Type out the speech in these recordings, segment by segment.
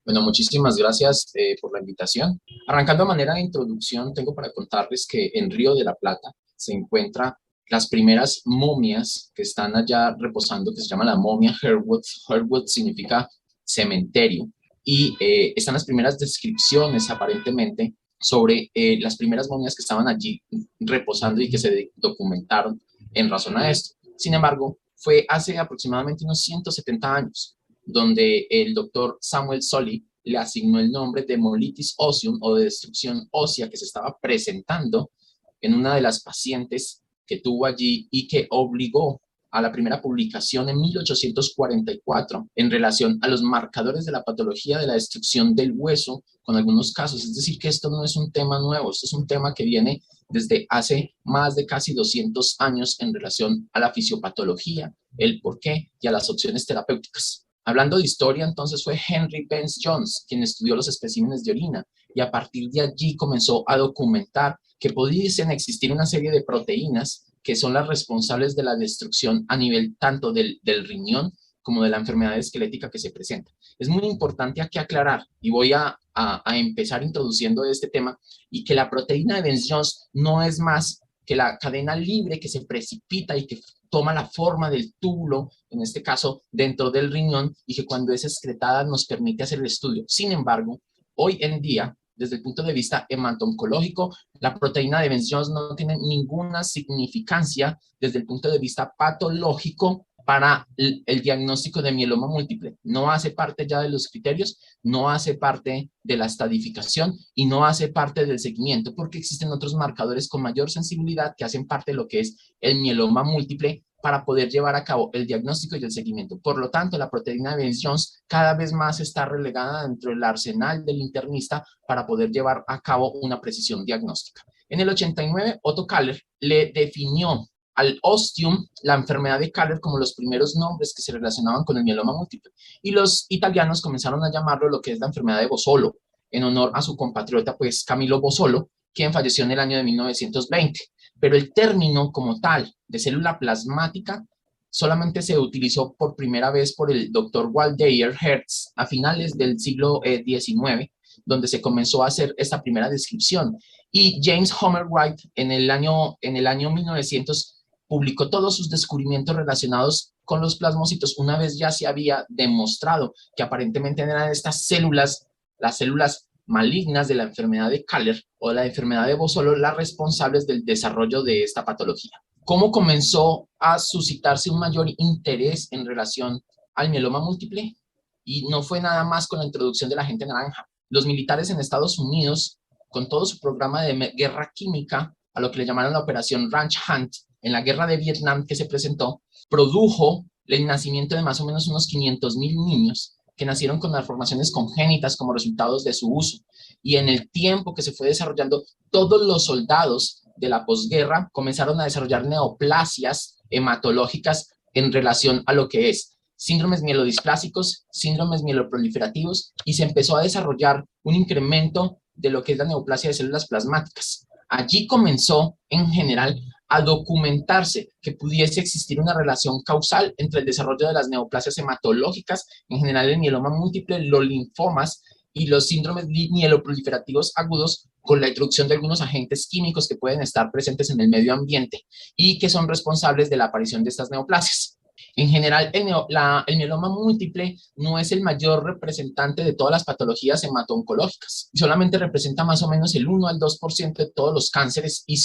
Bueno, muchísimas gracias por la invitación. Arrancando a manera de introducción, tengo para contarles que en Río de la Plata se encuentran las primeras momias que están allá reposando, que se llama la momia Herwood. Herwood significa cementerio. Y están las primeras descripciones, aparentemente, sobre las primeras momias que estaban allí reposando y que se documentaron en razón a esto. Sin embargo, fue hace aproximadamente unos 170 años donde el doctor Samuel Sully le asignó el nombre de molitis osseum o de destrucción ósea que se estaba presentando en una de las pacientes que tuvo allí y que obligó a la primera publicación en 1844 en relación a los marcadores de la patología de la destrucción del hueso con algunos casos. Es decir, que esto no es un tema nuevo, esto es un tema que viene desde hace más de casi 200 años en relación a la fisiopatología, el porqué y a las opciones terapéuticas. Hablando de historia, entonces fue Henry Benz Jones quien estudió los especímenes de orina y a partir de allí comenzó a documentar que pudiesen existir una serie de proteínas que son las responsables de la destrucción a nivel tanto del riñón como de la enfermedad esquelética que se presenta. Es muy importante aquí aclarar, y voy a empezar introduciendo este tema, y que la proteína de Benz-Jones no es más que la cadena libre que se precipita y que toma la forma del túbulo, en este caso dentro del riñón, y que cuando es excretada nos permite hacer el estudio. Sin embargo, hoy en día, desde el punto de vista hemato-oncológico, la proteína de Benz-Jones no tiene ninguna significancia desde el punto de vista patológico para el diagnóstico de mieloma múltiple. No hace parte ya de los criterios, no hace parte de la estadificación y no hace parte del seguimiento, porque existen otros marcadores con mayor sensibilidad que hacen parte de lo que es el mieloma múltiple para poder llevar a cabo el diagnóstico y el seguimiento. Por lo tanto, la proteína de Benz-Jones cada vez más está relegada dentro del arsenal del internista para poder llevar a cabo una precisión diagnóstica. En el 89, Otto Kaller le definió al ostium, la enfermedad de Kaller, como los primeros nombres que se relacionaban con el mieloma múltiple. Y los italianos comenzaron a llamarlo lo que es la enfermedad de Bossolo, en honor a su compatriota, pues, Camilo Bossolo, quien falleció en el año de 1920. Pero el término como tal de célula plasmática solamente se utilizó por primera vez por el doctor Waldeyer Hertz a finales del siglo XIX, donde se comenzó a hacer esta primera descripción. Y James Homer Wright en el año 1900 publicó todos sus descubrimientos relacionados con los plasmocitos una vez ya se había demostrado que aparentemente eran estas células, las células malignas de la enfermedad de Kaller o la enfermedad de Bossolo, las responsables del desarrollo de esta patología. ¿Cómo comenzó a suscitarse un mayor interés en relación al mieloma múltiple? Y no fue nada más con la introducción de la agente naranja. Los militares en Estados Unidos, con todo su programa de guerra química, a lo que le llamaron la operación Ranch Hunt, en la guerra de Vietnam que se presentó, produjo el nacimiento de más o menos unos 500,000 niños que nacieron con malformaciones congénitas como resultados de su uso. Y en el tiempo que se fue desarrollando, todos los soldados de la posguerra comenzaron a desarrollar neoplasias hematológicas en relación a lo que es síndromes mielodisplásicos, síndromes mieloproliferativos, y se empezó a desarrollar un incremento de lo que es la neoplasia de células plasmáticas. Allí comenzó, en general, a documentarse que pudiese existir una relación causal entre el desarrollo de las neoplasias hematológicas, en general el mieloma múltiple, los linfomas y los síndromes mieloproliferativos agudos, con la introducción de algunos agentes químicos que pueden estar presentes en el medio ambiente y que son responsables de la aparición de estas neoplasias. En general, el mieloma múltiple no es el mayor representante de todas las patologías hemato-oncológicas. Solamente representa más o menos el 1 al 2% de todos los cánceres y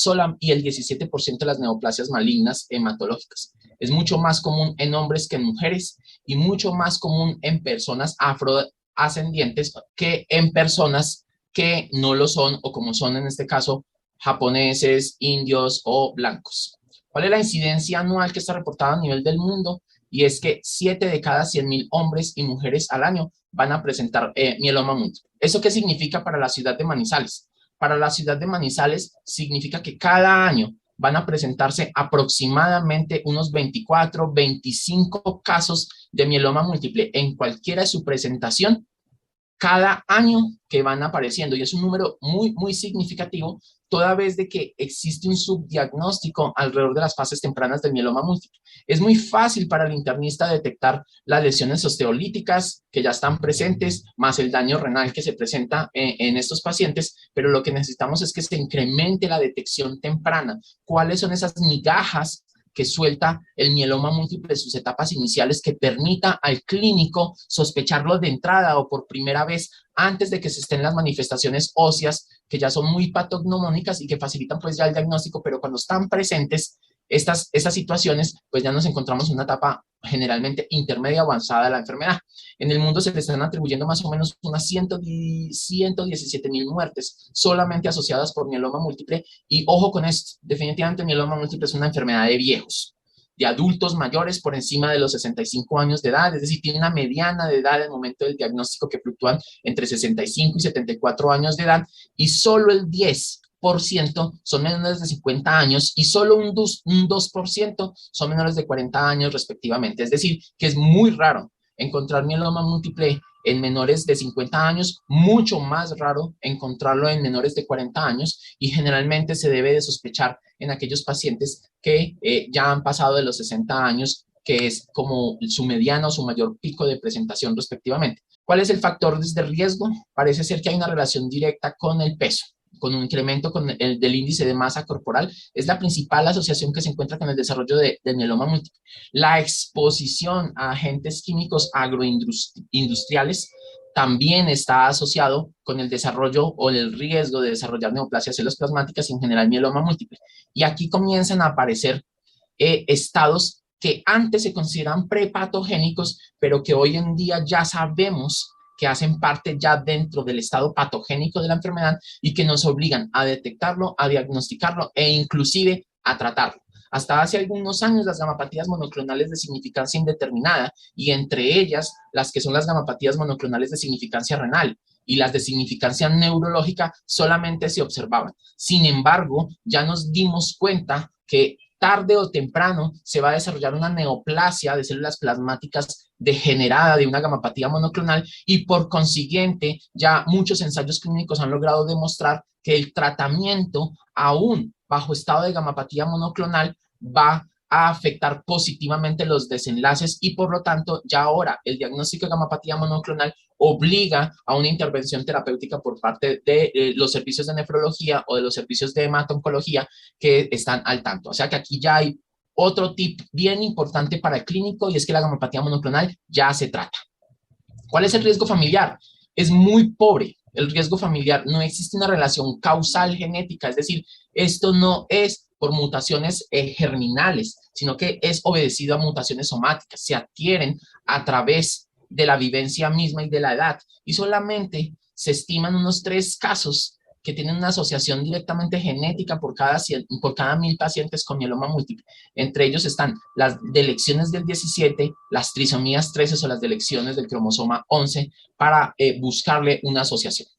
el 17% de las neoplasias malignas hematológicas. Es mucho más común en hombres que en mujeres y mucho más común en personas afroascendientes que en personas que no lo son o como son en este caso japoneses, indios o blancos. ¿Cuál es la incidencia anual que está reportada a nivel del mundo? Y es que 7 de cada 100,000 hombres y mujeres al año van a presentar mieloma múltiple. ¿Eso qué significa para la ciudad de Manizales? Para la ciudad de Manizales significa que cada año van a presentarse aproximadamente unos 24, 25 casos de mieloma múltiple en cualquiera de su presentación cada año que van apareciendo, y es un número muy, muy significativo, toda vez de que existe un subdiagnóstico alrededor de las fases tempranas del mieloma múltiple. Es muy fácil para el internista detectar las lesiones osteolíticas que ya están presentes, más el daño renal que se presenta en estos pacientes, pero lo que necesitamos es que se incremente la detección temprana. ¿Cuáles son esas migajas que suelta el mieloma múltiple en sus etapas iniciales que permita al clínico sospecharlo de entrada o por primera vez antes de que se estén las manifestaciones óseas que ya son muy patognomónicas y que facilitan pues ya el diagnóstico, pero cuando están presentes estas situaciones, pues ya nos encontramos en una etapa generalmente intermedia avanzada de la enfermedad. En el mundo se le están atribuyendo más o menos unas 117.000 muertes solamente asociadas por mieloma múltiple. Y ojo con esto, definitivamente el mieloma múltiple es una enfermedad de viejos, de adultos mayores por encima de los 65 años de edad, es decir, tiene una mediana de edad en el momento del diagnóstico que fluctúan entre 65 y 74 años de edad, y solo el 10% son menores de 50 años y solo un 2% son menores de 40 años respectivamente. Es decir, que es muy raro encontrar mieloma múltiple en menores de 50 años, mucho más raro encontrarlo en menores de 40 años, y generalmente se debe de sospechar en aquellos pacientes que ya han pasado de los 60 años, que es como su mediano o su mayor pico de presentación respectivamente. ¿Cuál es el factor de riesgo? Parece ser que hay una relación directa con el peso, con un incremento del índice de masa corporal. Es la principal asociación que se encuentra con el desarrollo del mieloma múltiple. La exposición a agentes químicos agroindustriales también está asociado con el desarrollo o el riesgo de desarrollar neoplasias células plasmáticas y en general mieloma múltiple. Y aquí comienzan a aparecer estados que antes se consideran prepatogénicos, pero que hoy en día ya sabemos que hacen parte ya dentro del estado patogénico de la enfermedad y que nos obligan a detectarlo, a diagnosticarlo e inclusive a tratarlo. Hasta hace algunos años las gamapatías monoclonales de significancia indeterminada, y entre ellas las que son las gamapatías monoclonales de significancia renal y las de significancia neurológica, solamente se observaban. Sin embargo, ya nos dimos cuenta que tarde o temprano se va a desarrollar una neoplasia de células plasmáticas degenerada de una gamapatía monoclonal, y por consiguiente ya muchos ensayos clínicos han logrado demostrar que el tratamiento aún bajo estado de gamapatía monoclonal va a afectar positivamente los desenlaces, y por lo tanto ya ahora el diagnóstico de gamapatía monoclonal obliga a una intervención terapéutica por parte de los servicios de nefrología o de los servicios de hemato-oncología que están al tanto. O sea que aquí ya hay otro tip bien importante para el clínico, y es que la gamapatía monoclonal ya se trata. ¿Cuál es el riesgo familiar? Es muy pobre el riesgo familiar. No existe una relación causal genética, es decir, esto no es por mutaciones germinales, sino que es obedecido a mutaciones somáticas, se adquieren a través de la vivencia misma y de la edad, y solamente se estiman unos 3 casos que tienen una asociación directamente genética por cada 1.000 pacientes con mieloma múltiple. Entre ellos están las delecciones del 17, las trisomías 13 o las delecciones del cromosoma 11, para buscarle una asociación.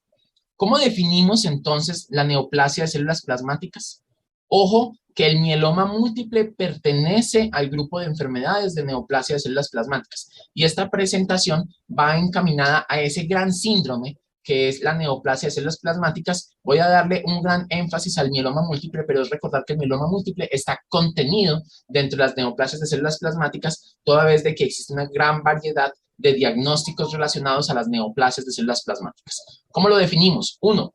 ¿Cómo definimos entonces la neoplasia de células plasmáticas? Ojo que el mieloma múltiple pertenece al grupo de enfermedades de neoplasia de células plasmáticas, y esta presentación va encaminada a ese gran síndrome que es la neoplasia de células plasmáticas. Voy a darle un gran énfasis al mieloma múltiple, pero es recordar que el mieloma múltiple está contenido dentro de las neoplasias de células plasmáticas, toda vez de que existe una gran variedad de diagnósticos relacionados a las neoplasias de células plasmáticas. ¿Cómo lo definimos? Uno,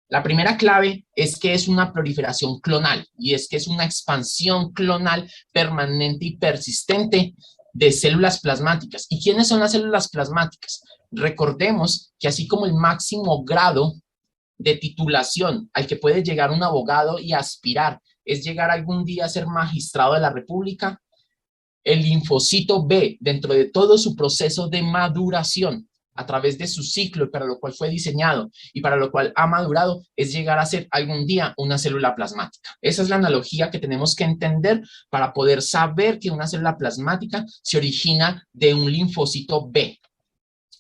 la primera clave es que es una proliferación clonal, y es que es una expansión clonal permanente y persistente de células plasmáticas. ¿Y quiénes son las células plasmáticas? Recordemos que así como el máximo grado de titulación al que puede llegar un abogado y aspirar es llegar algún día a ser magistrado de la República, el linfocito B, dentro de todo su proceso de maduración, a través de su ciclo para lo cual fue diseñado y para lo cual ha madurado, es llegar a ser algún día una célula plasmática. Esa es la analogía que tenemos que entender para poder saber que una célula plasmática se origina de un linfocito B,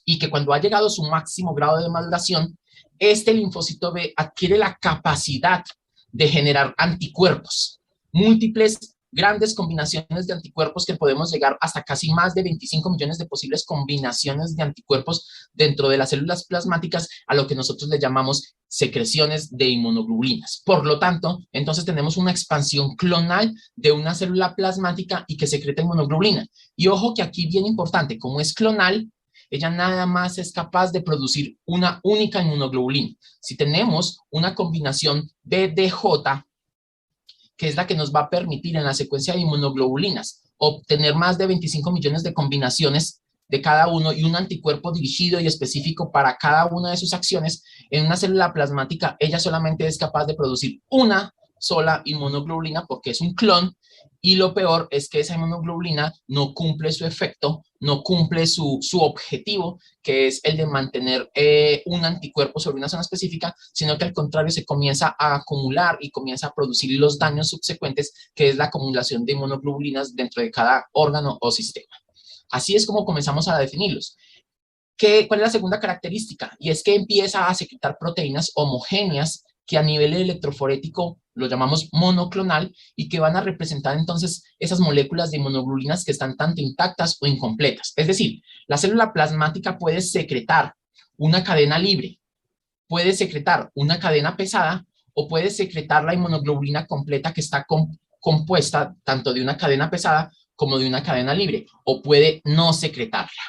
y que cuando ha llegado a su máximo grado de maduración, este linfocito B adquiere la capacidad de generar anticuerpos múltiples grandes combinaciones de anticuerpos que podemos llegar hasta casi más de 25 millones de posibles combinaciones de anticuerpos dentro de las células plasmáticas, a lo que nosotros le llamamos secreciones de inmunoglobulinas. Por lo tanto, entonces tenemos una expansión clonal de una célula plasmática y que secreta inmunoglobulina. Y ojo que aquí bien importante, como es clonal, ella nada más es capaz de producir una única inmunoglobulina. Si tenemos una combinación BDJ, que es la que nos va a permitir en la secuencia de inmunoglobulinas obtener más de 25 millones de combinaciones de cada uno y un anticuerpo dirigido y específico para cada una de sus acciones, en una célula plasmática ella solamente es capaz de producir una sola inmunoglobulina porque es un clon, y lo peor es que esa inmunoglobulina no cumple su efecto, no cumple su objetivo, que es el de mantener un anticuerpo sobre una zona específica, sino que al contrario se comienza a acumular y comienza a producir los daños subsecuentes, que es la acumulación de inmunoglobulinas dentro de cada órgano o sistema. Así es como comenzamos a definirlos. ¿Cuál es la segunda característica? Y es que empieza a secretar proteínas homogéneas que a nivel electroforético lo llamamos monoclonal y que van a representar entonces esas moléculas de inmunoglobulinas que están tanto intactas o incompletas. Es decir, la célula plasmática puede secretar una cadena libre, puede secretar una cadena pesada o puede secretar la inmunoglobulina completa que está compuesta tanto de una cadena pesada como de una cadena libre, o puede no secretarla.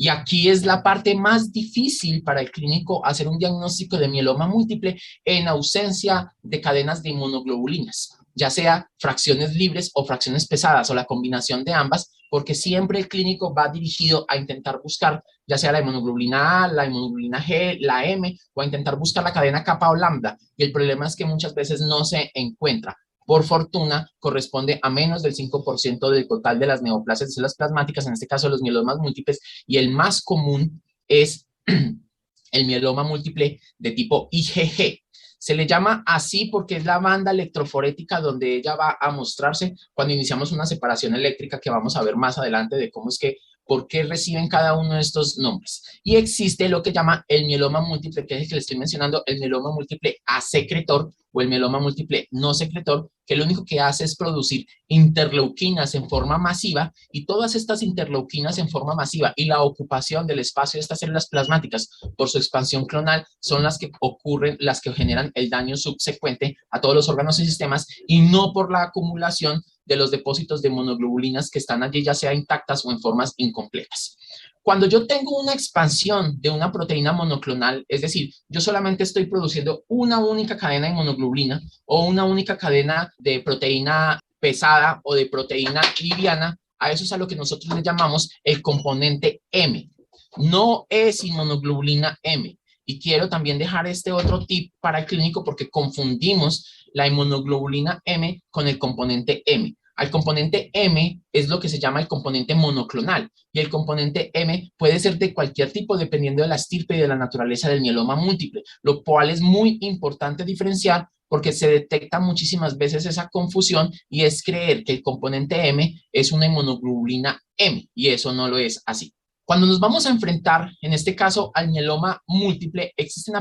Y aquí es la parte más difícil para el clínico hacer un diagnóstico de mieloma múltiple en ausencia de cadenas de inmunoglobulinas, ya sea fracciones libres o fracciones pesadas o la combinación de ambas, porque siempre el clínico va dirigido a intentar buscar ya sea la inmunoglobulina A, la inmunoglobulina G, la M, o a intentar buscar la cadena kappa o lambda. Y el problema es que muchas veces no se encuentra. Por fortuna, corresponde a menos del 5% del total de las neoplasias de células plasmáticas, en este caso los mielomas múltiples, y el más común es el mieloma múltiple de tipo IgG. Se le llama así porque es la banda electroforética donde ella va a mostrarse cuando iniciamos una separación eléctrica que vamos a ver más adelante de cómo es que, por qué reciben cada uno de estos nombres. Y existe lo que llama el mieloma múltiple, que es el que le estoy mencionando, el mieloma múltiple asecretor o el mieloma múltiple no secretor, que lo único que hace es producir interleuquinas en forma masiva, y todas estas interleuquinas en forma masiva y la ocupación del espacio de estas células plasmáticas por su expansión clonal son las que ocurren, las que generan el daño subsecuente a todos los órganos y sistemas, y no por la acumulación de los depósitos de monoglobulinas que están allí ya sea intactas o en formas incompletas. Cuando yo tengo una expansión de una proteína monoclonal, es decir, yo solamente estoy produciendo una única cadena de monoglobulina o una única cadena de proteína pesada o de proteína liviana, a eso es a lo que nosotros le llamamos el componente M. No es inmunoglobulina M. Y quiero también dejar este otro tip para el clínico porque confundimos la inmunoglobulina M con el componente M. Al componente M es lo que se llama el componente monoclonal, y el componente M puede ser de cualquier tipo dependiendo de la estirpe y de la naturaleza del mieloma múltiple, lo cual es muy importante diferenciar porque se detecta muchísimas veces esa confusión y es creer que el componente M es una inmunoglobulina M, y eso no lo es así. Cuando nos vamos a enfrentar, en este caso, al mieloma múltiple,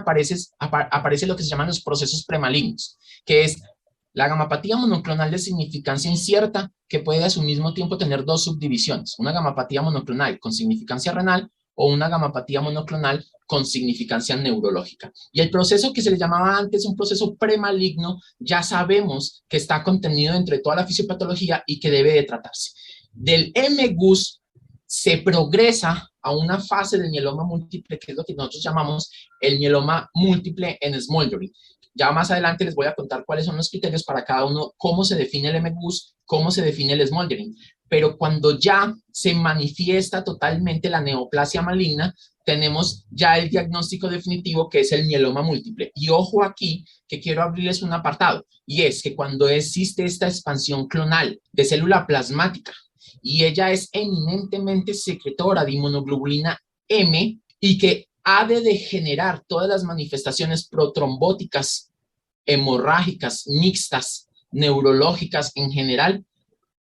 aparece lo que se llaman los procesos premalignos, que es la gamapatía monoclonal de significancia incierta, que puede a su mismo tiempo tener dos subdivisiones, una gamapatía monoclonal con significancia renal o una gamapatía monoclonal con significancia neurológica. Y el proceso que se le llamaba antes un proceso premaligno, ya sabemos que está contenido entre toda la fisiopatología y que debe de tratarse. Del MGUS se progresa a una fase del mieloma múltiple, que es lo que nosotros llamamos el mieloma múltiple en smoldering. Ya más adelante les voy a contar cuáles son los criterios para cada uno, cómo se define el MGUS, cómo se define el smoldering. Pero cuando ya se manifiesta totalmente la neoplasia maligna, tenemos ya el diagnóstico definitivo, que es el mieloma múltiple. Y ojo aquí, que quiero abrirles un apartado, y es que cuando existe esta expansión clonal de célula plasmática y ella es eminentemente secretora de inmunoglobulina M y que ha de generar todas las manifestaciones protrombóticas, hemorrágicas, mixtas, neurológicas en general,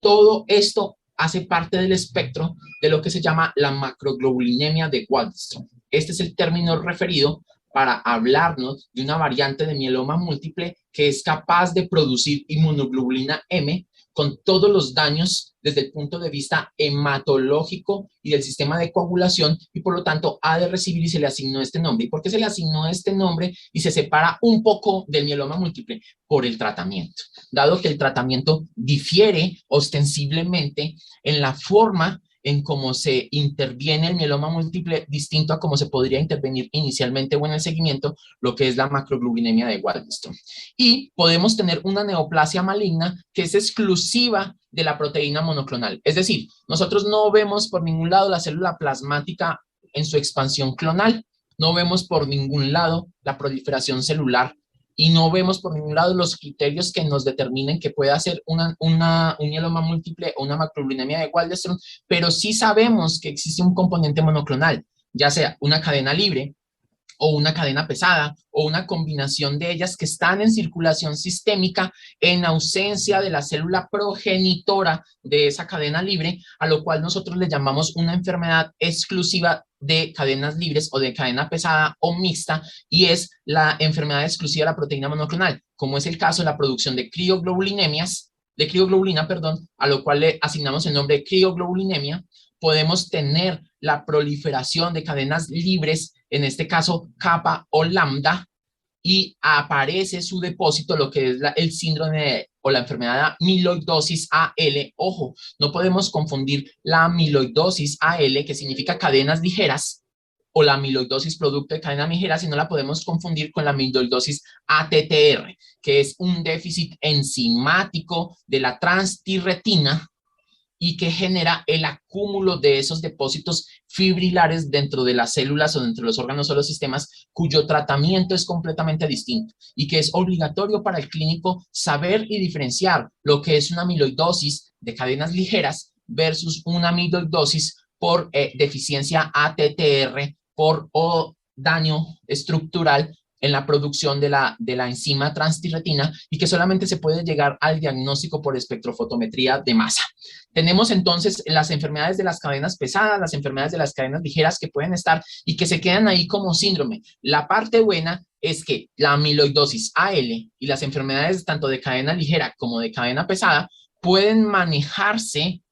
todo esto hace parte del espectro de lo que se llama la macroglobulinemia de Waldenström. Este es el término referido para hablarnos de una variante de mieloma múltiple que es capaz de producir inmunoglobulina M con todos los daños desde el punto de vista hematológico y del sistema de coagulación, y por lo tanto ha de recibir y se le asignó este nombre. ¿Y por qué se le asignó este nombre y se separa un poco del mieloma múltiple? Por el tratamiento. Dado que el tratamiento difiere ostensiblemente en la forma en cómo se interviene el mieloma múltiple, distinto a cómo se podría intervenir inicialmente o en el seguimiento, lo que es la macroglobulinemia de Waldenström. Y podemos tener una neoplasia maligna que es exclusiva de la proteína monoclonal. Es decir, nosotros no vemos por ningún lado la célula plasmática en su expansión clonal, no vemos por ningún lado la proliferación celular y no vemos por ningún lado los criterios que nos determinen que pueda ser un mieloma múltiple o una macroglobulinemia de Waldenström, pero sí sabemos que existe un componente monoclonal, ya sea una cadena libre o una cadena pesada o una combinación de ellas que están en circulación sistémica en ausencia de la célula progenitora de esa cadena libre, a lo cual nosotros le llamamos una enfermedad exclusiva de cadenas libres o de cadena pesada o mixta, y es la enfermedad exclusiva de la proteína monoclonal, como es el caso de la producción de crioglobulina, perdón, a lo cual le asignamos el nombre de crioglobulinemia. Podemos tener la proliferación de cadenas libres, en este caso kappa o lambda, y aparece su depósito, lo que es el síndrome o la enfermedad de amiloidosis AL. Ojo, no podemos confundir la amiloidosis AL, que significa cadenas ligeras, o la amiloidosis producto de cadena ligera, si no la podemos confundir con la amiloidosis ATTR, que es un déficit enzimático de la transtirretina y que genera el acúmulo de esos depósitos fibrilares dentro de las células o dentro de los órganos o los sistemas, cuyo tratamiento es completamente distinto y que es obligatorio para el clínico saber y diferenciar lo que es una amiloidosis de cadenas ligeras versus una amiloidosis por deficiencia ATTR por daño estructural en la producción de la enzima transtirretina, y que solamente se puede llegar al diagnóstico por espectrofotometría de masa. Tenemos entonces las enfermedades de las cadenas pesadas, las enfermedades de las cadenas ligeras que pueden estar y que se quedan ahí como síndrome. La parte buena es que la amiloidosis AL y las enfermedades tanto de cadena ligera como de cadena pesada pueden manejarse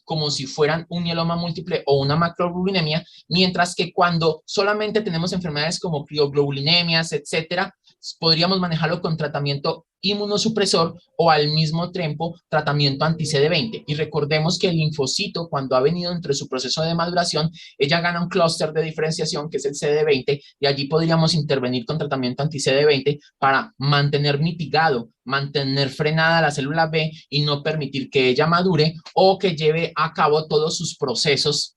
como si fueran un mieloma múltiple o una macroglobulinemia, mientras que cuando solamente tenemos enfermedades como crioglobulinemias, etcétera, podríamos manejarlo con tratamiento inmunosupresor o al mismo tiempo tratamiento anti-CD20. Y recordemos que el linfocito, cuando ha venido entre su proceso de maduración, ella gana un clúster de diferenciación que es el CD20, y allí podríamos intervenir con tratamiento anti-CD20 para mantener mitigado, mantener frenada la célula B y no permitir que ella madure o que lleve a cabo todos sus procesos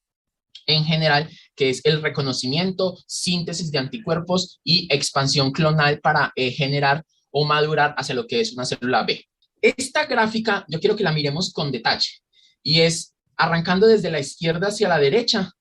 en general, que es el reconocimiento, síntesis de anticuerpos y expansión clonal para generar o madurar hacia lo que es una célula B. Esta gráfica yo quiero que la miremos con detalle, y es arrancando desde la izquierda hacia la derecha,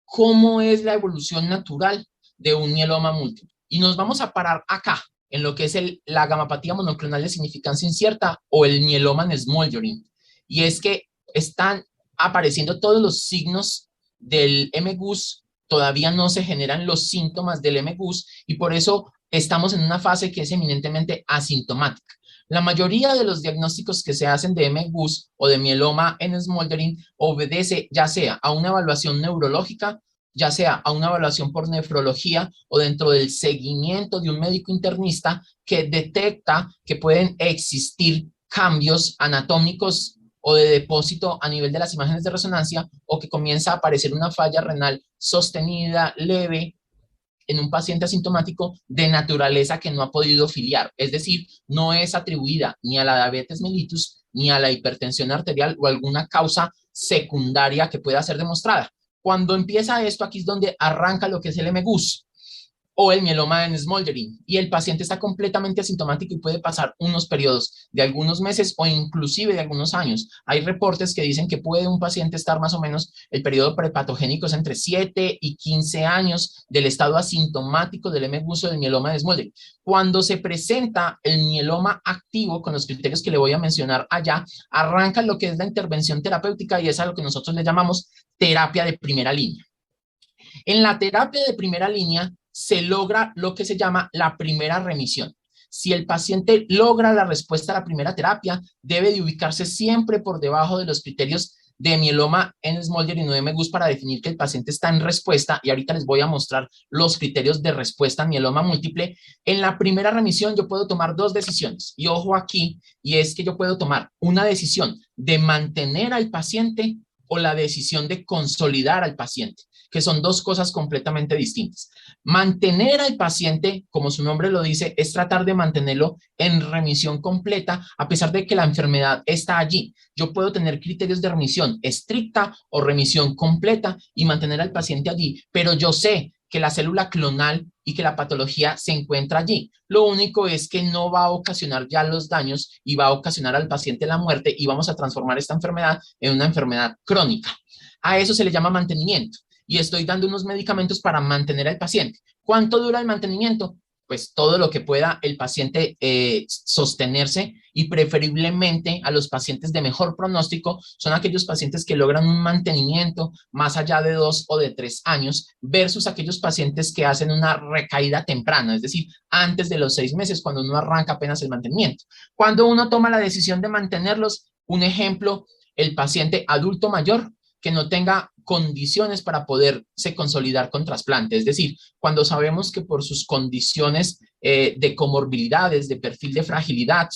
cómo es la evolución natural de un mieloma múltiple. Y nos vamos a parar acá, en lo que es la gamapatía monoclonal de significancia incierta o el mieloma en smoldering. Y es que están apareciendo todos los signos del MGUS, todavía no se generan los síntomas del MGUS, y por eso estamos en una fase que es eminentemente asintomática. La mayoría de los diagnósticos que se hacen de MGUS o de mieloma en smoldering obedece ya sea a una evaluación neurológica, ya sea a una evaluación por nefrología o dentro del seguimiento de un médico internista que detecta que pueden existir cambios anatómicos o de depósito a nivel de las imágenes de resonancia, o que comienza a aparecer una falla renal sostenida, leve, en un paciente asintomático de naturaleza que no ha podido filiar. Es decir, no es atribuida ni a la diabetes mellitus, ni a la hipertensión arterial o alguna causa secundaria que pueda ser demostrada. Cuando empieza esto, aquí es donde arranca lo que es el MGUS o el mieloma en smoldering, y el paciente está completamente asintomático y puede pasar unos periodos de algunos meses o inclusive de algunos años. Hay reportes que dicen que puede un paciente estar más o menos, el periodo prepatogénico es entre 7 y 15 años del estado asintomático del MGUS o del mieloma de smoldering. Cuando se presenta el mieloma activo, con los criterios que le voy a mencionar allá, arranca lo que es la intervención terapéutica, y es a lo que nosotros le llamamos terapia de primera línea. En la terapia de primera línea se logra lo que se llama la primera remisión. Si el paciente logra la respuesta a la primera terapia, debe de ubicarse siempre por debajo de los criterios de mieloma en Smolder y no de Megus para definir que el paciente está en respuesta, y ahorita les voy a mostrar los criterios de respuesta en mieloma múltiple. En la primera remisión yo puedo tomar dos decisiones, y ojo aquí, y es que yo puedo tomar una decisión de mantener al paciente o la decisión de consolidar al paciente, que son dos cosas completamente distintas. Mantener al paciente, como su nombre lo dice, es tratar de mantenerlo en remisión completa a pesar de que la enfermedad está allí. Yo puedo tener criterios de remisión estricta o remisión completa y mantener al paciente allí, pero yo sé que la célula clonal y que la patología se encuentra allí. Lo único es que no va a ocasionar ya los daños y va a ocasionar al paciente la muerte y vamos a transformar esta enfermedad en una enfermedad crónica. A eso se le llama mantenimiento y estoy dando unos medicamentos para mantener al paciente. ¿Cuánto dura el mantenimiento? Pues todo lo que pueda el paciente sostenerse, y preferiblemente a los pacientes de mejor pronóstico son aquellos pacientes que logran un mantenimiento más allá de 2 o de 3 años versus aquellos pacientes que hacen una recaída temprana, es decir, antes de los 6 meses cuando uno arranca apenas el mantenimiento. Cuando uno toma la decisión de mantenerlos, un ejemplo, el paciente adulto mayor que no tenga condiciones para poderse consolidar con trasplante. Es decir, cuando sabemos que por sus condiciones de comorbilidades, de perfil de fragilidad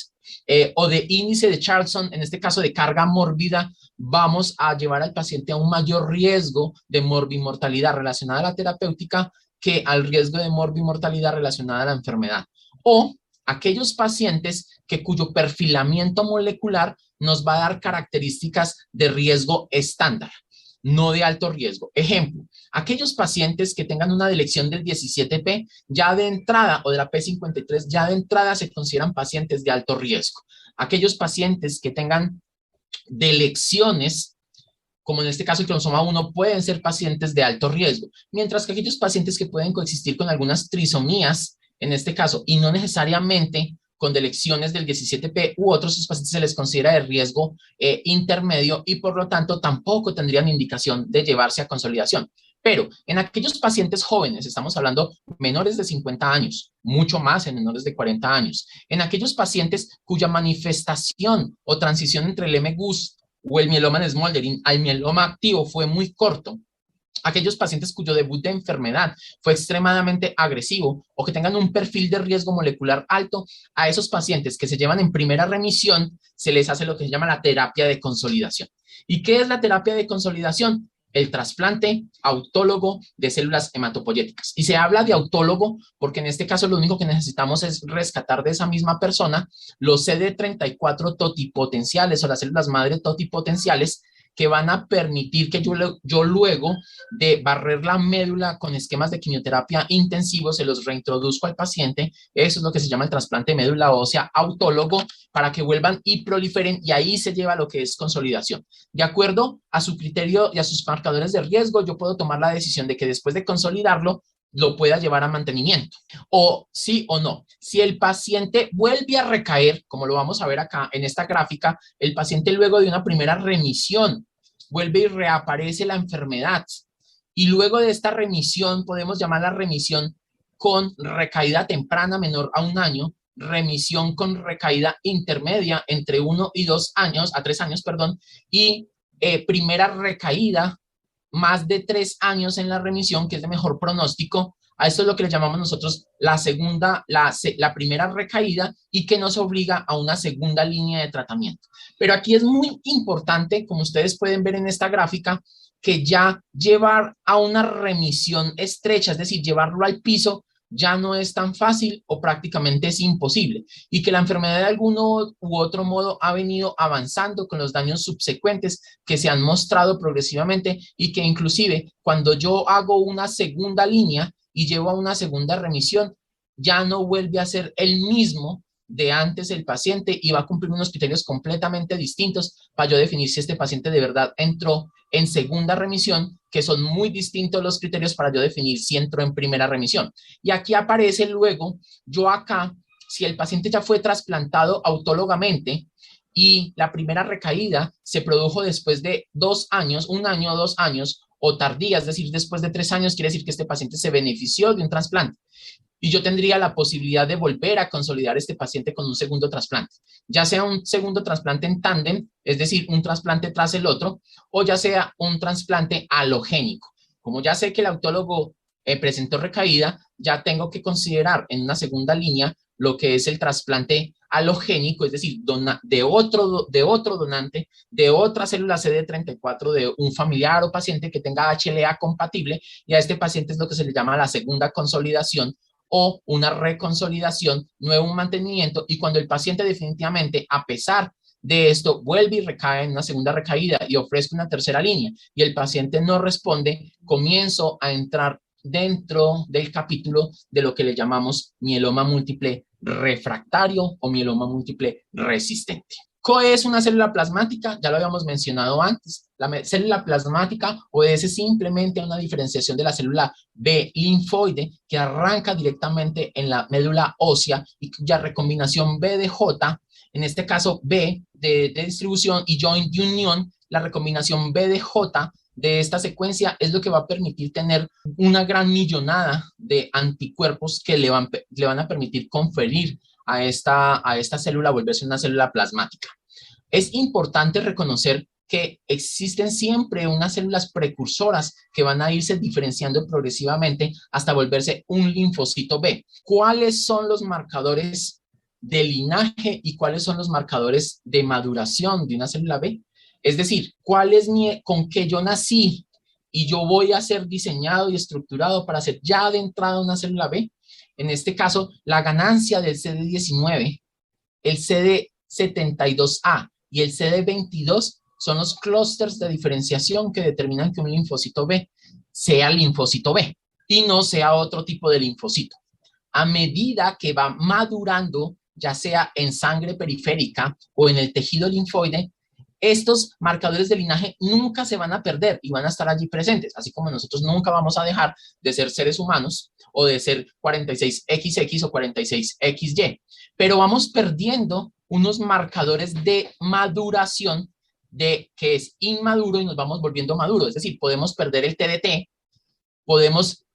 o de índice de Charlson, en este caso de carga mórbida, vamos a llevar al paciente a un mayor riesgo de morbimortalidad relacionada a la terapéutica que al riesgo de morbimortalidad relacionada a la enfermedad. O aquellos pacientes cuyo perfilamiento molecular nos va a dar características de riesgo estándar, no de alto riesgo. Ejemplo, aquellos pacientes que tengan una delección del 17P ya de entrada o de la P53 ya de entrada se consideran pacientes de alto riesgo. Aquellos pacientes que tengan delecciones, como en este caso el cromosoma 1, pueden ser pacientes de alto riesgo, mientras que aquellos pacientes que pueden coexistir con algunas trisomías, en este caso, y no necesariamente con delecciones del 17P u otros, sus pacientes se les considera de riesgo intermedio y por lo tanto tampoco tendrían indicación de llevarse a consolidación. Pero en aquellos pacientes jóvenes, estamos hablando menores de 50 años, mucho más en menores de 40 años, en aquellos pacientes cuya manifestación o transición entre el MGUS o el mieloma en Smoldering al mieloma activo fue muy corto, aquellos pacientes cuyo debut de enfermedad fue extremadamente agresivo o que tengan un perfil de riesgo molecular alto, a esos pacientes que se llevan en primera remisión se les hace lo que se llama la terapia de consolidación. ¿Y qué es la terapia de consolidación? El trasplante autólogo de células hematopoyéticas. Y se habla de autólogo porque en este caso lo único que necesitamos es rescatar de esa misma persona los CD34 totipotenciales o las células madre totipotenciales que van a permitir que yo luego de barrer la médula con esquemas de quimioterapia intensivos se los reintroduzco al paciente. Eso es lo que se llama el trasplante de médula ósea autólogo para que vuelvan y proliferen, y ahí se lleva lo que es consolidación. De acuerdo a su criterio y a sus marcadores de riesgo, yo puedo tomar la decisión de que después de consolidarlo lo pueda llevar a mantenimiento, o sí o no. Si el paciente vuelve a recaer, como lo vamos a ver acá en esta gráfica, el paciente luego de una primera remisión vuelve y reaparece la enfermedad, y luego de esta remisión, podemos llamarla remisión con recaída temprana menor a 1 año, remisión con recaída intermedia entre 1 y 2 años, a 3 años, perdón, y primera recaída más de 3 años en la remisión, que es de mejor pronóstico. A esto es lo que le llamamos nosotros la primera recaída, y que nos obliga a una segunda línea de tratamiento. Pero aquí es muy importante, como ustedes pueden ver en esta gráfica, que ya llevar a una remisión estrecha, es decir, llevarlo al piso, ya no es tan fácil o prácticamente es imposible, y que la enfermedad de alguno u otro modo ha venido avanzando con los daños subsecuentes que se han mostrado progresivamente, y que inclusive cuando yo hago una segunda línea y llevo a una segunda remisión, ya no vuelve a ser el mismo de antes el paciente y va a cumplir unos criterios completamente distintos para yo definir si este paciente de verdad entró en segunda remisión, que son muy distintos los criterios para yo definir si entró en primera remisión. Y aquí aparece luego, yo acá, si el paciente ya fue trasplantado autólogamente y la primera recaída se produjo después de 2 años, 1 año o 2 años, o tardía, es decir, después de 3 años, quiere decir que este paciente se benefició de un trasplante. y yo tendría la posibilidad de volver a consolidar este paciente con un segundo trasplante, ya sea un segundo trasplante en tándem, es decir, un trasplante tras el otro, o ya sea un trasplante alogénico. Como ya sé que el autólogo presentó recaída, ya tengo que considerar en una segunda línea lo que es el trasplante alogénico, es decir, de otro donante, de otra célula CD34 de un familiar o paciente que tenga HLA compatible, y a este paciente es lo que se le llama la segunda consolidación o una reconsolidación, nuevo mantenimiento, y cuando el paciente definitivamente, a pesar de esto, vuelve y recae en una segunda recaída y ofrezco una tercera línea y el paciente no responde, comienzo a entrar dentro del capítulo de lo que le llamamos mieloma múltiple refractario o mieloma múltiple resistente. ¿Qué es una célula plasmática? Ya lo habíamos mencionado antes. La célula plasmática obedece simplemente a una diferenciación de la célula B linfoide que arranca directamente en la médula ósea y cuya recombinación B de J, en este caso B de distribución y joint union, la recombinación B de J de esta secuencia es lo que va a permitir tener una gran millonada de anticuerpos que le van a permitir conferir a esta célula volverse una célula plasmática. Es importante reconocer que existen siempre unas células precursoras que van a irse diferenciando progresivamente hasta volverse un linfocito B. ¿Cuáles son los marcadores de linaje y cuáles son los marcadores de maduración de una célula B? Es decir, ¿cuál es con qué yo nací y yo voy a ser diseñado y estructurado para ser ya de entrada una célula B? En este caso, la ganancia del CD19, el CD72A y el CD22 son los clústeres de diferenciación que determinan que un linfocito B sea linfocito B y no sea otro tipo de linfocito. A medida que va madurando, ya sea en sangre periférica o en el tejido linfoide, estos marcadores de linaje nunca se van a perder y van a estar allí presentes, así como nosotros nunca vamos a dejar de ser seres humanos o de ser 46XX o 46XY, pero vamos perdiendo unos marcadores de maduración de que es inmaduro y nos vamos volviendo maduro, es decir, podemos perder el TDT, podemos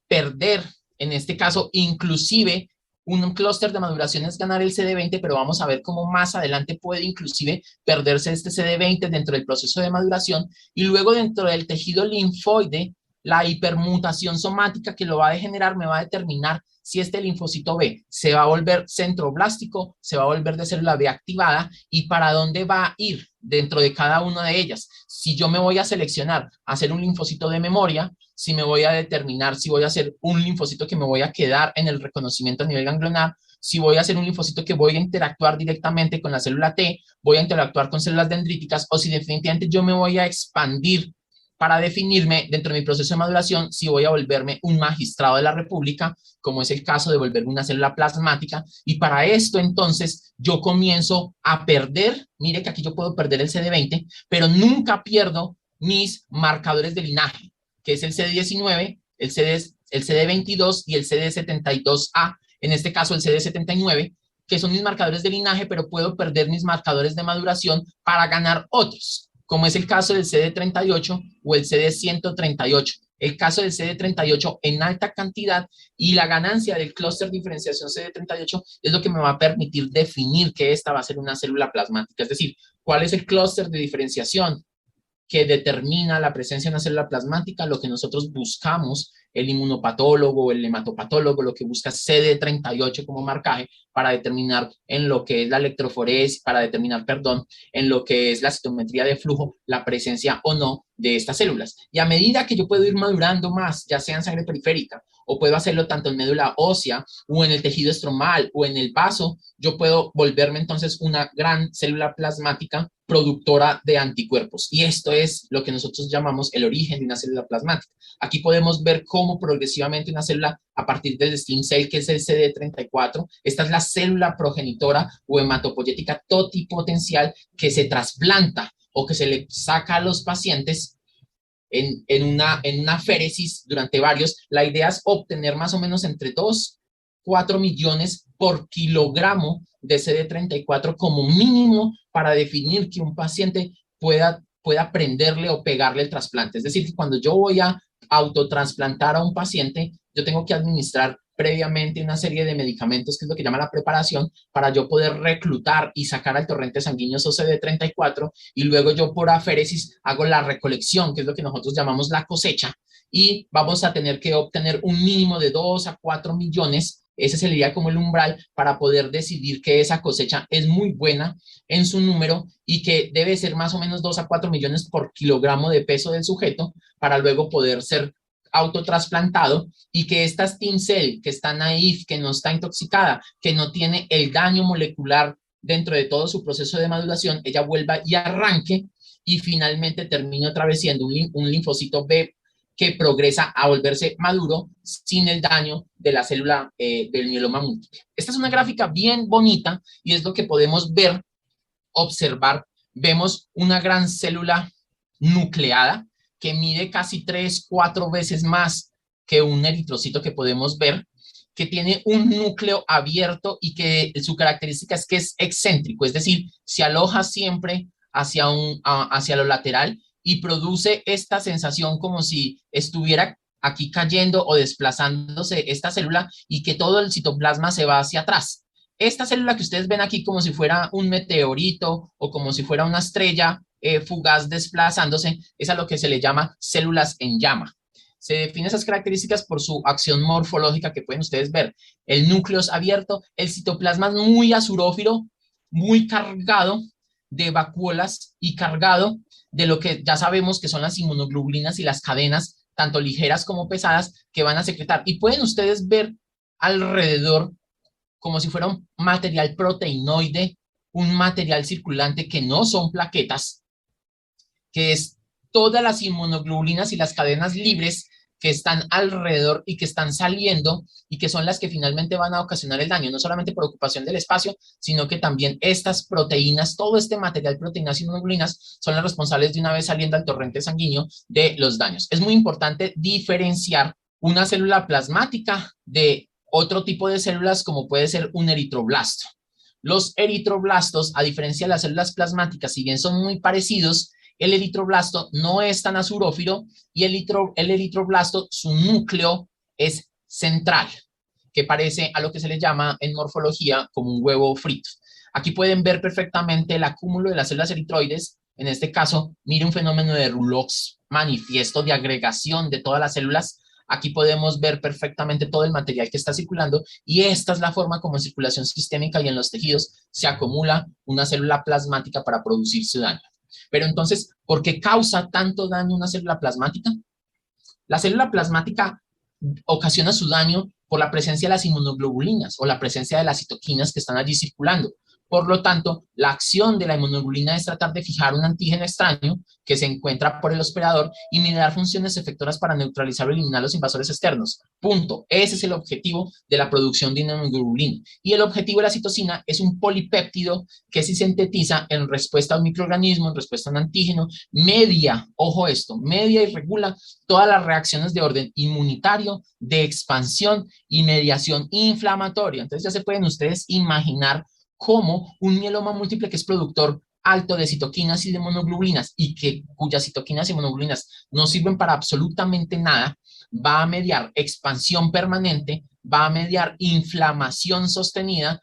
perder, en este caso, inclusive un clúster de maduración es ganar el CD20, pero vamos a ver cómo más adelante puede inclusive perderse este CD20 dentro del proceso de maduración y luego dentro del tejido linfoide, la hipermutación somática que lo va a degenerar me va a determinar si este linfocito B se va a volver centroblástico, se va a volver de célula B activada y para dónde va a ir dentro de cada una de ellas. Si yo me voy a seleccionar hacer un linfocito de memoria, si me voy a determinar si voy a hacer un linfocito que me voy a quedar en el reconocimiento a nivel ganglionar, si voy a hacer un linfocito que voy a interactuar directamente con la célula T, voy a interactuar con células dendríticas o si definitivamente yo me voy a expandir para definirme dentro de mi proceso de maduración si voy a volverme un magistrado de la República, como es el caso de volverme una célula plasmática, y para esto entonces yo comienzo a perder, mire que aquí yo puedo perder el CD20, pero nunca pierdo mis marcadores de linaje, que es el CD19, el CD22 y el CD72A, en este caso el CD79, que son mis marcadores de linaje, pero puedo perder mis marcadores de maduración para ganar otros, como es el caso del CD38 o el CD138. El caso del CD38 en alta cantidad y la ganancia del clúster de diferenciación CD38 es lo que me va a permitir definir que esta va a ser una célula plasmática. Es decir, cuál es el clúster de diferenciación que determina la presencia de una célula plasmática, lo que nosotros buscamos, el inmunopatólogo, el hematopatólogo, lo que busca CD38 como marcaje para determinar en lo que es la electroforesis, para determinar, perdón, en lo que es la citometría de flujo, la presencia o no de estas células. Y a medida que yo puedo ir madurando más, ya sea en sangre periférica, o puedo hacerlo tanto en médula ósea, o en el tejido estromal, o en el vaso, yo puedo volverme entonces una gran célula plasmática productora de anticuerpos. Y esto es lo que nosotros llamamos el origen de una célula plasmática. Aquí podemos ver cómo progresivamente una célula, a partir del stem cell, que es el CD34, esta es la célula progenitora o hematopoyética totipotencial que se trasplanta o que se le saca a los pacientes en una féresis durante varios. La idea es obtener más o menos entre 2-4 millones por kilogramo de CD34 como mínimo para definir que un paciente pueda prenderle o pegarle el trasplante. Es decir, que cuando yo voy a autotransplantar a un paciente, yo tengo que administrar previamente una serie de medicamentos, que es lo que llama la preparación, para yo poder reclutar y sacar al torrente sanguíneo OCD34, y luego yo por aféresis hago la recolección, que es lo que nosotros llamamos la cosecha, y vamos a tener que obtener un mínimo de 2 a 4 millones. Ese sería como el umbral para poder decidir que esa cosecha es muy buena en su número y que debe ser más o menos 2 a 4 millones por kilogramo de peso del sujeto para luego poder ser autotrasplantado, y que esta stem cell que está naive, que no está intoxicada, que no tiene el daño molecular dentro de todo su proceso de maduración, ella vuelva y arranque y finalmente termine otra vez siendo un linfocito B que progresa a volverse maduro sin el daño de la célula del mieloma múltiple. Esta es una gráfica bien bonita y es lo que podemos ver, observar. Vemos una gran célula nucleada que mide casi 3, 4 veces más que un eritrocito que podemos ver, que tiene un núcleo abierto y que su característica es que es excéntrico, es decir, se aloja siempre hacia lo lateral y produce esta sensación como si estuviera aquí cayendo o desplazándose esta célula y que todo el citoplasma se va hacia atrás. Esta célula que ustedes ven aquí como si fuera un meteorito o como si fuera una estrella fugaz desplazándose, es a lo que se le llama células en llama. Se define esas características por su acción morfológica que pueden ustedes ver. El núcleo es abierto, el citoplasma es muy azurófilo, muy cargado de vacuolas y cargado de lo que ya sabemos que son las inmunoglobulinas y las cadenas, tanto ligeras como pesadas, que van a secretar. Y pueden ustedes ver alrededor como si fuera un material proteinoide, un material circulante que no son plaquetas, que es todas las inmunoglobulinas y las cadenas libres que están alrededor y que están saliendo y que son las que finalmente van a ocasionar el daño, no solamente por ocupación del espacio, sino que también estas proteínas, todo este material, proteínas y inmunoglobulinas, son las responsables de una vez saliendo al torrente sanguíneo de los daños. Es muy importante diferenciar una célula plasmática de otro tipo de células como puede ser un eritroblasto. Los eritroblastos, a diferencia de las células plasmáticas, si bien son muy parecidos, el eritroblasto no es tan azurófilo y el eritroblasto, su núcleo es central, que parece a lo que se le llama en morfología como un huevo frito. Aquí pueden ver perfectamente el acúmulo de las células eritroides. En este caso, mire un fenómeno de Rouleaux manifiesto de agregación de todas las células. Aquí podemos ver perfectamente todo el material que está circulando y esta es la forma como en circulación sistémica y en los tejidos se acumula una célula plasmática para producir su daño. Pero entonces, ¿por qué causa tanto daño una célula plasmática? La célula plasmática ocasiona su daño por la presencia de las inmunoglobulinas o la presencia de las citoquinas que están allí circulando. Por lo tanto, la acción de la inmunoglobulina es tratar de fijar un antígeno extraño que se encuentra por el hospedador y mediar funciones efectoras para neutralizar o eliminar los invasores externos. Punto. Ese es el objetivo de la producción de inmunoglobulina. Y el objetivo de la citosina es un polipéptido que se sintetiza en respuesta a un microorganismo, en respuesta a un antígeno, media, ojo esto, media y regula todas las reacciones de orden inmunitario, de expansión y mediación inflamatoria. Entonces ya se pueden ustedes imaginar cómo un mieloma múltiple que es productor alto de citoquinas y de monoglobulinas y cuyas citoquinas y monoglobulinas no sirven para absolutamente nada, va a mediar expansión permanente, va a mediar inflamación sostenida,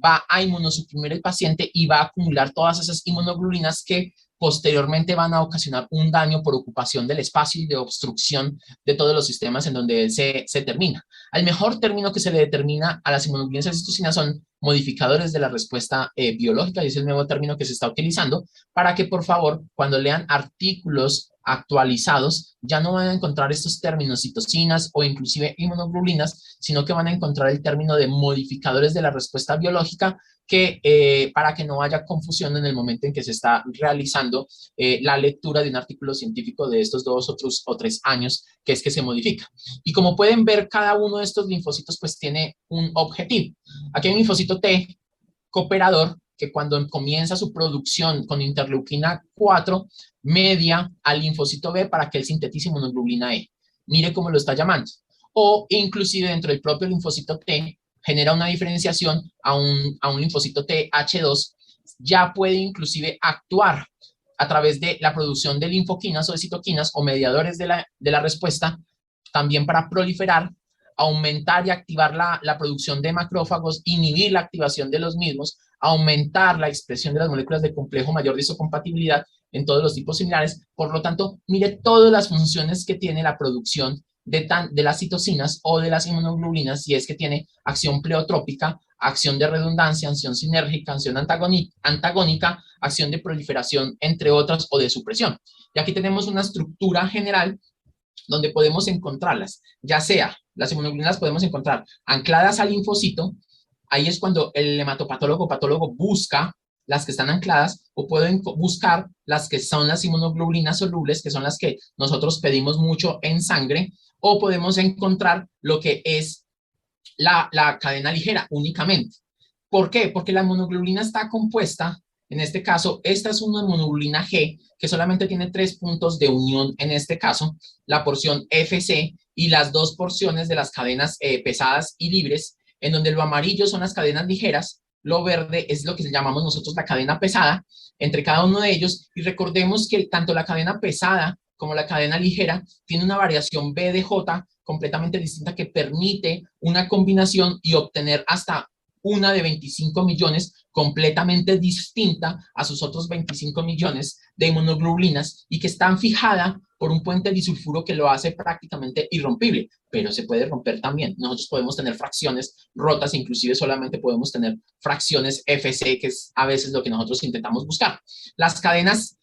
va a inmunosuprimir el paciente y va a acumular todas esas inmunoglobulinas que posteriormente van a ocasionar un daño por ocupación del espacio y de obstrucción de todos los sistemas en donde se termina. Al mejor término que se le determina a las inmunoglobulinas y citocinas son modificadores de la respuesta biológica, y es el nuevo término que se está utilizando para que, por favor, cuando lean artículos actualizados, ya no van a encontrar estos términos citocinas o inclusive inmunoglobulinas, sino que van a encontrar el término de modificadores de la respuesta biológica, que para que no haya confusión en el momento en que se está realizando la lectura de un artículo científico de estos 2 o 3 años, que es que se modifica. Y como pueden ver, cada uno de estos linfocitos pues tiene un objetivo. Aquí hay un linfocito T cooperador que cuando comienza su producción con interleuquina 4, media al linfocito B para que él sintetice inmunoglobulina E. Mire cómo lo está llamando. O inclusive dentro del propio linfocito T genera una diferenciación a un linfocito TH2, ya puede inclusive actuar a través de la producción de linfoquinas o de citoquinas o mediadores de la respuesta, también para proliferar aumentar y activar la producción de macrófagos, inhibir la activación de los mismos, aumentar la expresión de las moléculas de complejo mayor de isocompatibilidad en todos los tipos similares. Por lo tanto, mire todas las funciones que tiene la producción de las citocinas o de las inmunoglobulinas, si es que tiene acción pleotrópica, acción de redundancia, acción sinérgica, acción antagónica, acción de proliferación, entre otras, o de supresión. Y aquí tenemos una estructura general donde podemos encontrarlas, ya sea las inmunoglobulinas podemos encontrar ancladas al linfocito, ahí es cuando el hematopatólogo o patólogo busca las que están ancladas, o pueden buscar las que son las inmunoglobulinas solubles, que son las que nosotros pedimos mucho en sangre, o podemos encontrar lo que es la cadena ligera únicamente. ¿Por qué? Porque la inmunoglobulina está compuesta, en este caso, esta es una inmunoglobulina G, que solamente tiene 3 puntos de unión, en este caso, la porción FC y las 2 porciones de las cadenas pesadas y libres, en donde lo amarillo son las cadenas ligeras, lo verde es lo que llamamos nosotros la cadena pesada, entre cada uno de ellos, y recordemos que tanto la cadena pesada como la cadena ligera tiene una variación B de J completamente distinta que permite una combinación y obtener hasta una de 25 millones completamente distinta a sus otros 25 millones de inmunoglobulinas y que están fijada por un puente disulfuro que lo hace prácticamente irrompible, pero se puede romper también. Nosotros podemos tener fracciones rotas, inclusive solamente podemos tener fracciones FC, que es a veces lo que nosotros intentamos buscar. Las cadenas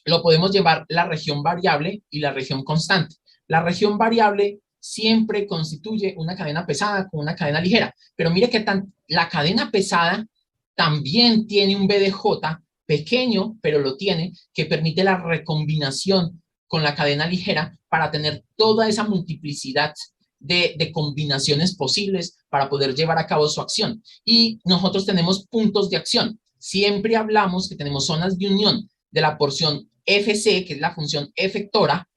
lo podemos llevar la región variable y la región constante. La región variable siempre constituye una cadena pesada con una cadena ligera, pero mire que la cadena pesada también tiene un BDJ pequeño, pero lo tiene, que permite la recombinación con la cadena ligera para tener toda esa multiplicidad de combinaciones posibles para poder llevar a cabo su acción. Y nosotros tenemos puntos de acción. Siempre hablamos que tenemos zonas de unión de la porción FC, que es la función efectora,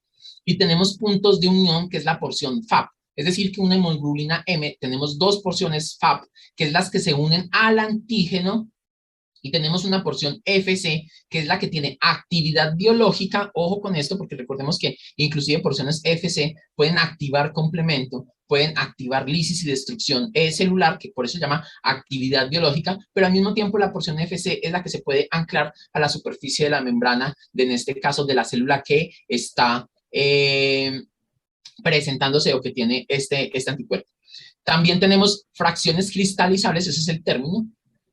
y tenemos puntos de unión, que es la porción FAP. Es decir, que una hemoglobina M tenemos 2 porciones FAP, que es las que se unen al antígeno, y tenemos una porción FC, que es la que tiene actividad biológica. Ojo con esto, porque recordemos que inclusive porciones FC pueden activar complemento, pueden activar lisis y destrucción celular, que por eso se llama actividad biológica, pero al mismo tiempo la porción FC es la que se puede anclar a la superficie de la membrana, en este caso de la célula que está presentándose o que tiene este anticuerpo. También tenemos fracciones cristalizables, ese es el término.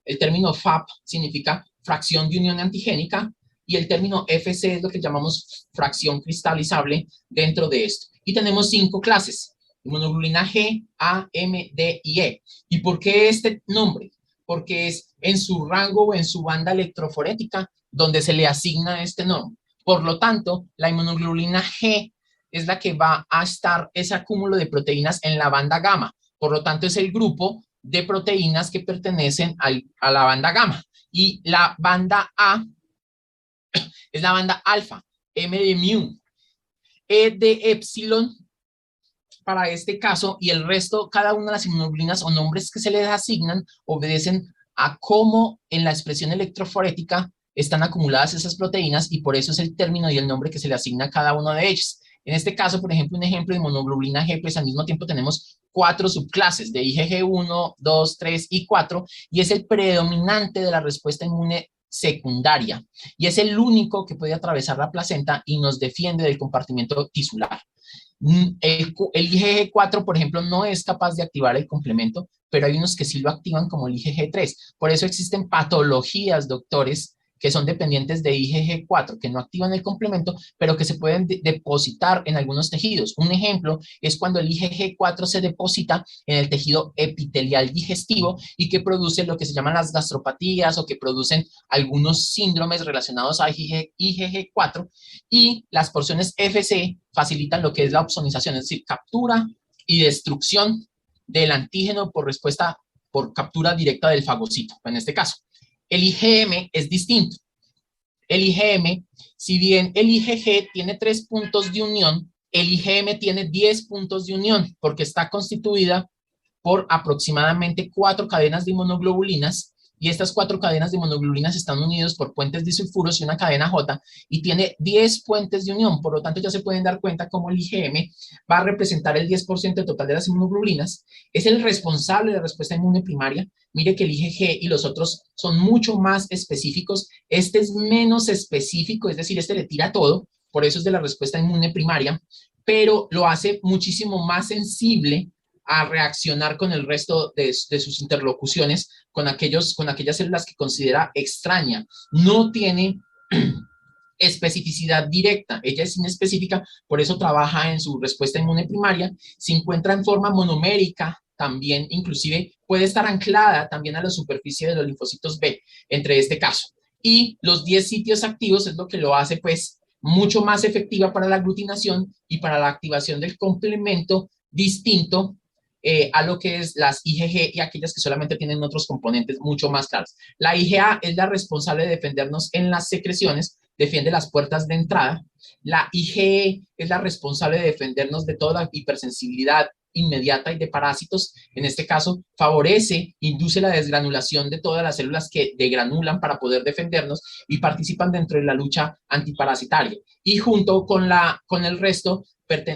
El término FAP significa fracción de unión antigénica y el término FC es lo que llamamos fracción cristalizable dentro de esto. Y tenemos 5 clases: inmunoglobulina G, A, M, D y E. ¿Y por qué este nombre? Porque es en su rango o en su banda electroforética donde se le asigna este nombre. Por lo tanto, la inmunoglobulina G es la que va a estar ese acúmulo de proteínas en la banda gamma. Por lo tanto, es el grupo de proteínas que pertenecen a la banda gamma. Y la banda A es la banda alfa, M de mu, E de epsilon para este caso, y el resto, cada una de las inmunoglobulinas o nombres que se les asignan obedecen a cómo en la expresión electroforética están acumuladas esas proteínas, y por eso es el término y el nombre que se le asigna a cada uno de ellos. En este caso, por ejemplo, un ejemplo de inmunoglobulina G, pues al mismo tiempo tenemos 4 subclases de IgG1, 2, 3 y 4, y es el predominante de la respuesta inmune secundaria, y es el único que puede atravesar la placenta y nos defiende del compartimiento tisular. El IgG4, por ejemplo, no es capaz de activar el complemento, pero hay unos que sí lo activan, como el IgG3. Por eso existen patologías, doctores, que son dependientes de IgG4, que no activan el complemento, pero que se pueden depositar en algunos tejidos. Un ejemplo es cuando el IgG4 se deposita en el tejido epitelial digestivo y que produce lo que se llaman las gastropatías, o que producen algunos síndromes relacionados a IgG4, y las porciones FC facilitan lo que es la opsonización, es decir, captura y destrucción del antígeno por respuesta, por captura directa del fagocito, en este caso. El IgM es distinto. El IgM, si bien el IgG tiene 3 puntos de unión, el IgM tiene 10 puntos de unión, porque está constituida por aproximadamente 4 cadenas de inmunoglobulinas y estas 4 cadenas de monoglobulinas están unidos por puentes disulfuros y una cadena J, y tiene 10 puentes de unión. Por lo tanto, ya se pueden dar cuenta cómo el IgM va a representar el 10% total de las inmunoglobulinas. Es el responsable de la respuesta inmune primaria. Mire que el IgG y los otros son mucho más específicos. Este es menos específico, es decir, este le tira todo, por eso es de la respuesta inmune primaria, pero lo hace muchísimo más sensible a reaccionar con el resto de sus interlocuciones, con aquellas células que considera extraña. No tiene especificidad directa, ella es inespecífica, por eso trabaja en su respuesta inmune primaria, se encuentra en forma monomérica, también inclusive puede estar anclada también a la superficie de los linfocitos B, entre este caso. Y los 10 sitios activos es lo que lo hace pues mucho más efectiva para la aglutinación y para la activación del complemento distinto a lo que es las IgG y aquellas que solamente tienen otros componentes mucho más claros. La IgA es la responsable de defendernos en las secreciones, defiende las puertas de entrada. La IgE es la responsable de defendernos de toda la hipersensibilidad inmediata y de parásitos. En este caso, favorece, induce la desgranulación de todas las células que degranulan para poder defendernos y participan dentro de la lucha antiparasitaria. Y junto con el resto,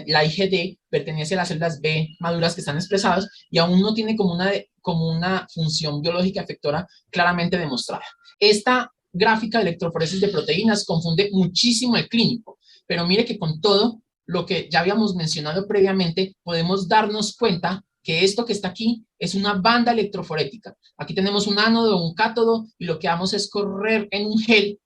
la IgD pertenece a las células B maduras que están expresadas y aún no tiene como una función biológica efectora claramente demostrada. Esta gráfica de electroforesis de proteínas confunde muchísimo el clínico, pero mire que con todo lo que ya habíamos mencionado previamente, podemos darnos cuenta que esto que está aquí es una banda electroforética. Aquí tenemos un ánodo, un cátodo, y lo que vamos es correr en un gel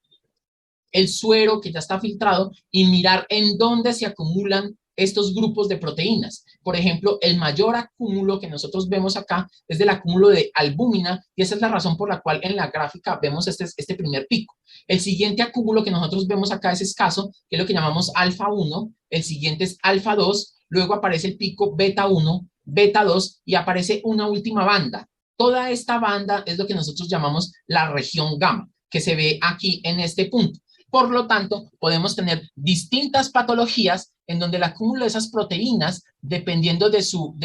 el suero que ya está filtrado y mirar en dónde se acumulan estos grupos de proteínas. Por ejemplo, el mayor acúmulo que nosotros vemos acá es del acúmulo de albúmina, y esa es la razón por la cual en la gráfica vemos este primer pico. El siguiente acúmulo que nosotros vemos acá es escaso, que es lo que llamamos alfa 1, el siguiente es alfa 2, luego aparece el pico beta 1, beta 2 y aparece una última banda. Toda esta banda es lo que nosotros llamamos la región gamma, que se ve aquí en este punto. Por lo tanto, podemos tener distintas patologías en donde el acúmulo de esas proteínas, dependiendo de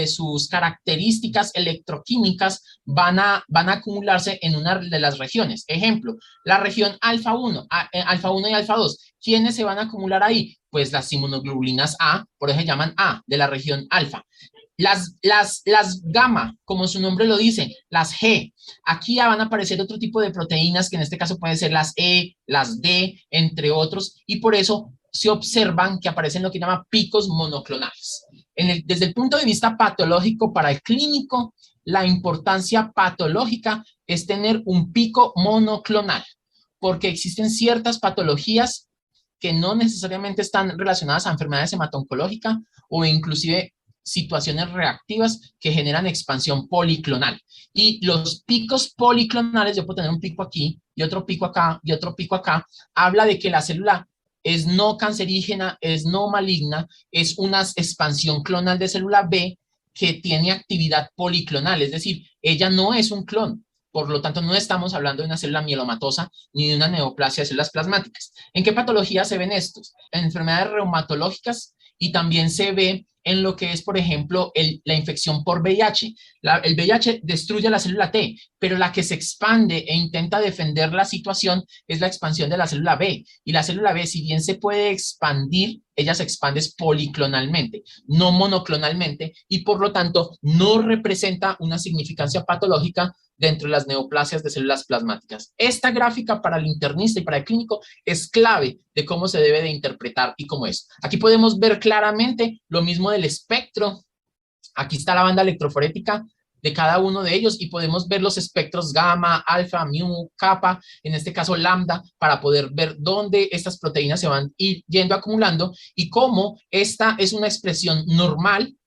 sus características electroquímicas, van a acumularse en una de las regiones. Ejemplo, la región alfa 1 y alfa 2. ¿Quiénes se van a acumular ahí? Pues las inmunoglobulinas A, por eso se llaman A, de la región alfa. Las gamma, como su nombre lo dice, las G, aquí ya van a aparecer otro tipo de proteínas que en este caso pueden ser las E, las D, entre otros, y por eso se observan que aparecen lo que llama picos monoclonales. Desde el punto de vista patológico para el clínico, la importancia patológica es tener un pico monoclonal, porque existen ciertas patologías que no necesariamente están relacionadas a enfermedades hemato-oncológicas o inclusive situaciones reactivas que generan expansión policlonal. Y los picos policlonales, yo puedo tener un pico aquí y otro pico acá y otro pico acá, habla de que la célula es no cancerígena, es no maligna, es una expansión clonal de célula B que tiene actividad policlonal, es decir, ella no es un clon. Por lo tanto, no estamos hablando de una célula mielomatosa ni de una neoplasia de células plasmáticas. ¿En qué patologías se ven estos? En enfermedades reumatológicas, y también se ve en lo que es, por ejemplo, la infección por VIH. El VIH destruye la célula T, pero la que se expande e intenta defender la situación es la expansión de la célula B. Y la célula B, si bien se puede expandir, ella se expande policlonalmente, no monoclonalmente, y por lo tanto no representa una significancia patológica dentro de las neoplasias de células plasmáticas. Esta gráfica para el internista y para el clínico es clave de cómo se debe de interpretar y cómo es. Aquí podemos ver claramente lo mismo del espectro. Aquí está la banda electroforética de cada uno de ellos y podemos ver los espectros gamma, alfa, mu, kappa, en este caso lambda, para poder ver dónde estas proteínas se van yendo acumulando y cómo esta es una expresión normal,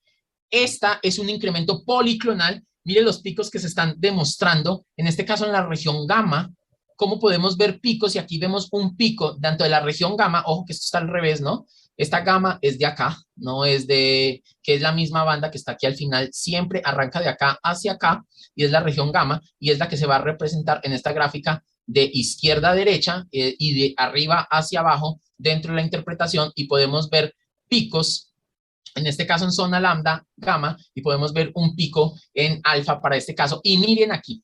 esta es un incremento policlonal. Mire los picos que se están demostrando, en este caso en la región gamma, cómo podemos ver picos, y aquí vemos un pico dentro de la región gamma. Ojo que esto está al revés, ¿no? Esta gamma es de acá, no es que es la misma banda que está aquí al final, siempre arranca de acá hacia acá, y es la región gamma, y es la que se va a representar en esta gráfica de izquierda a derecha y de arriba hacia abajo dentro de la interpretación, y podemos ver picos en este caso en zona lambda, gamma, y podemos ver un pico en alfa para este caso. Y miren aquí,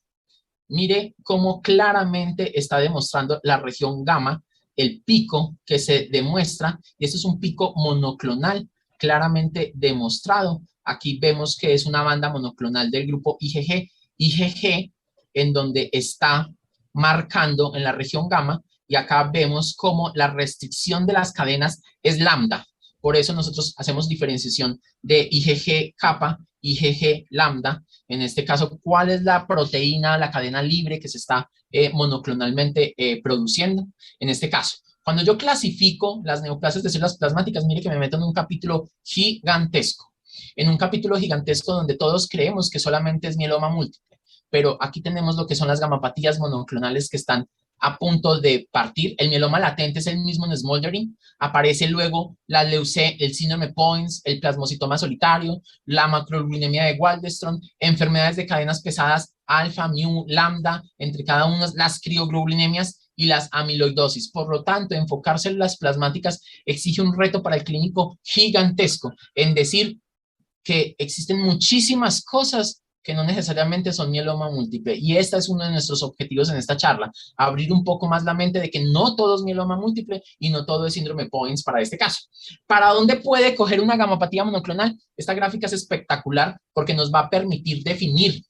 Mire cómo claramente está demostrando la región gamma, el pico que se demuestra, y este es un pico monoclonal claramente demostrado. Aquí vemos que es una banda monoclonal del grupo IgG, en donde está marcando en la región gamma, y acá vemos cómo la restricción de las cadenas es lambda. Por eso nosotros hacemos diferenciación de IgG kappa, IgG lambda. En este caso, ¿cuál es la proteína, la cadena libre que se está monoclonalmente produciendo? En este caso, cuando yo clasifico las neoplasias de células plasmáticas, mire que me meto en un capítulo gigantesco. En un capítulo gigantesco donde todos creemos que solamente es mieloma múltiple. Pero aquí tenemos lo que son las gamapatías monoclonales que están a punto de partir. El mieloma latente es el mismo en Smoldering. Aparece luego la leucemia, el síndrome Points, el plasmocitoma solitario, la macroglobulinemia de Waldenström, enfermedades de cadenas pesadas, alfa, mu, lambda, entre cada una las crioglobulинemias y las amiloidosis. Por lo tanto, enfocar células plasmáticas exige un reto para el clínico gigantesco, en decir que existen muchísimas cosas que no necesariamente son mieloma múltiple. Y este es uno de nuestros objetivos en esta charla, abrir un poco más la mente de que no todo es mieloma múltiple y no todo es síndrome Points para este caso. ¿Para dónde puede coger una gamapatía monoclonal? Esta gráfica es espectacular porque nos va a permitir definir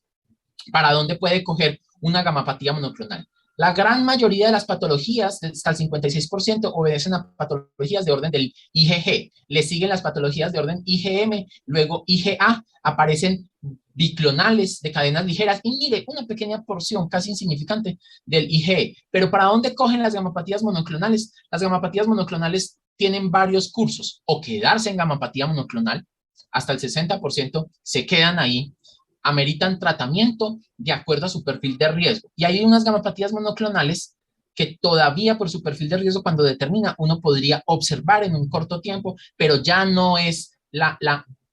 para dónde puede coger una gamapatía monoclonal. La gran mayoría de las patologías, hasta el 56%, obedecen a patologías de orden del IgG. Le siguen las patologías de orden IgM, luego IgA, aparecen biclonales de cadenas ligeras y mire, una pequeña porción casi insignificante del IgE. Pero ¿para dónde cogen las gamapatías monoclonales? Las gamapatías monoclonales tienen varios cursos, o quedarse en gamapatía monoclonal, hasta el 60% se quedan ahí, ameritan tratamiento de acuerdo a su perfil de riesgo. Y hay unas gamapatías monoclonales que todavía por su perfil de riesgo, cuando determina, uno podría observar en un corto tiempo, pero ya no es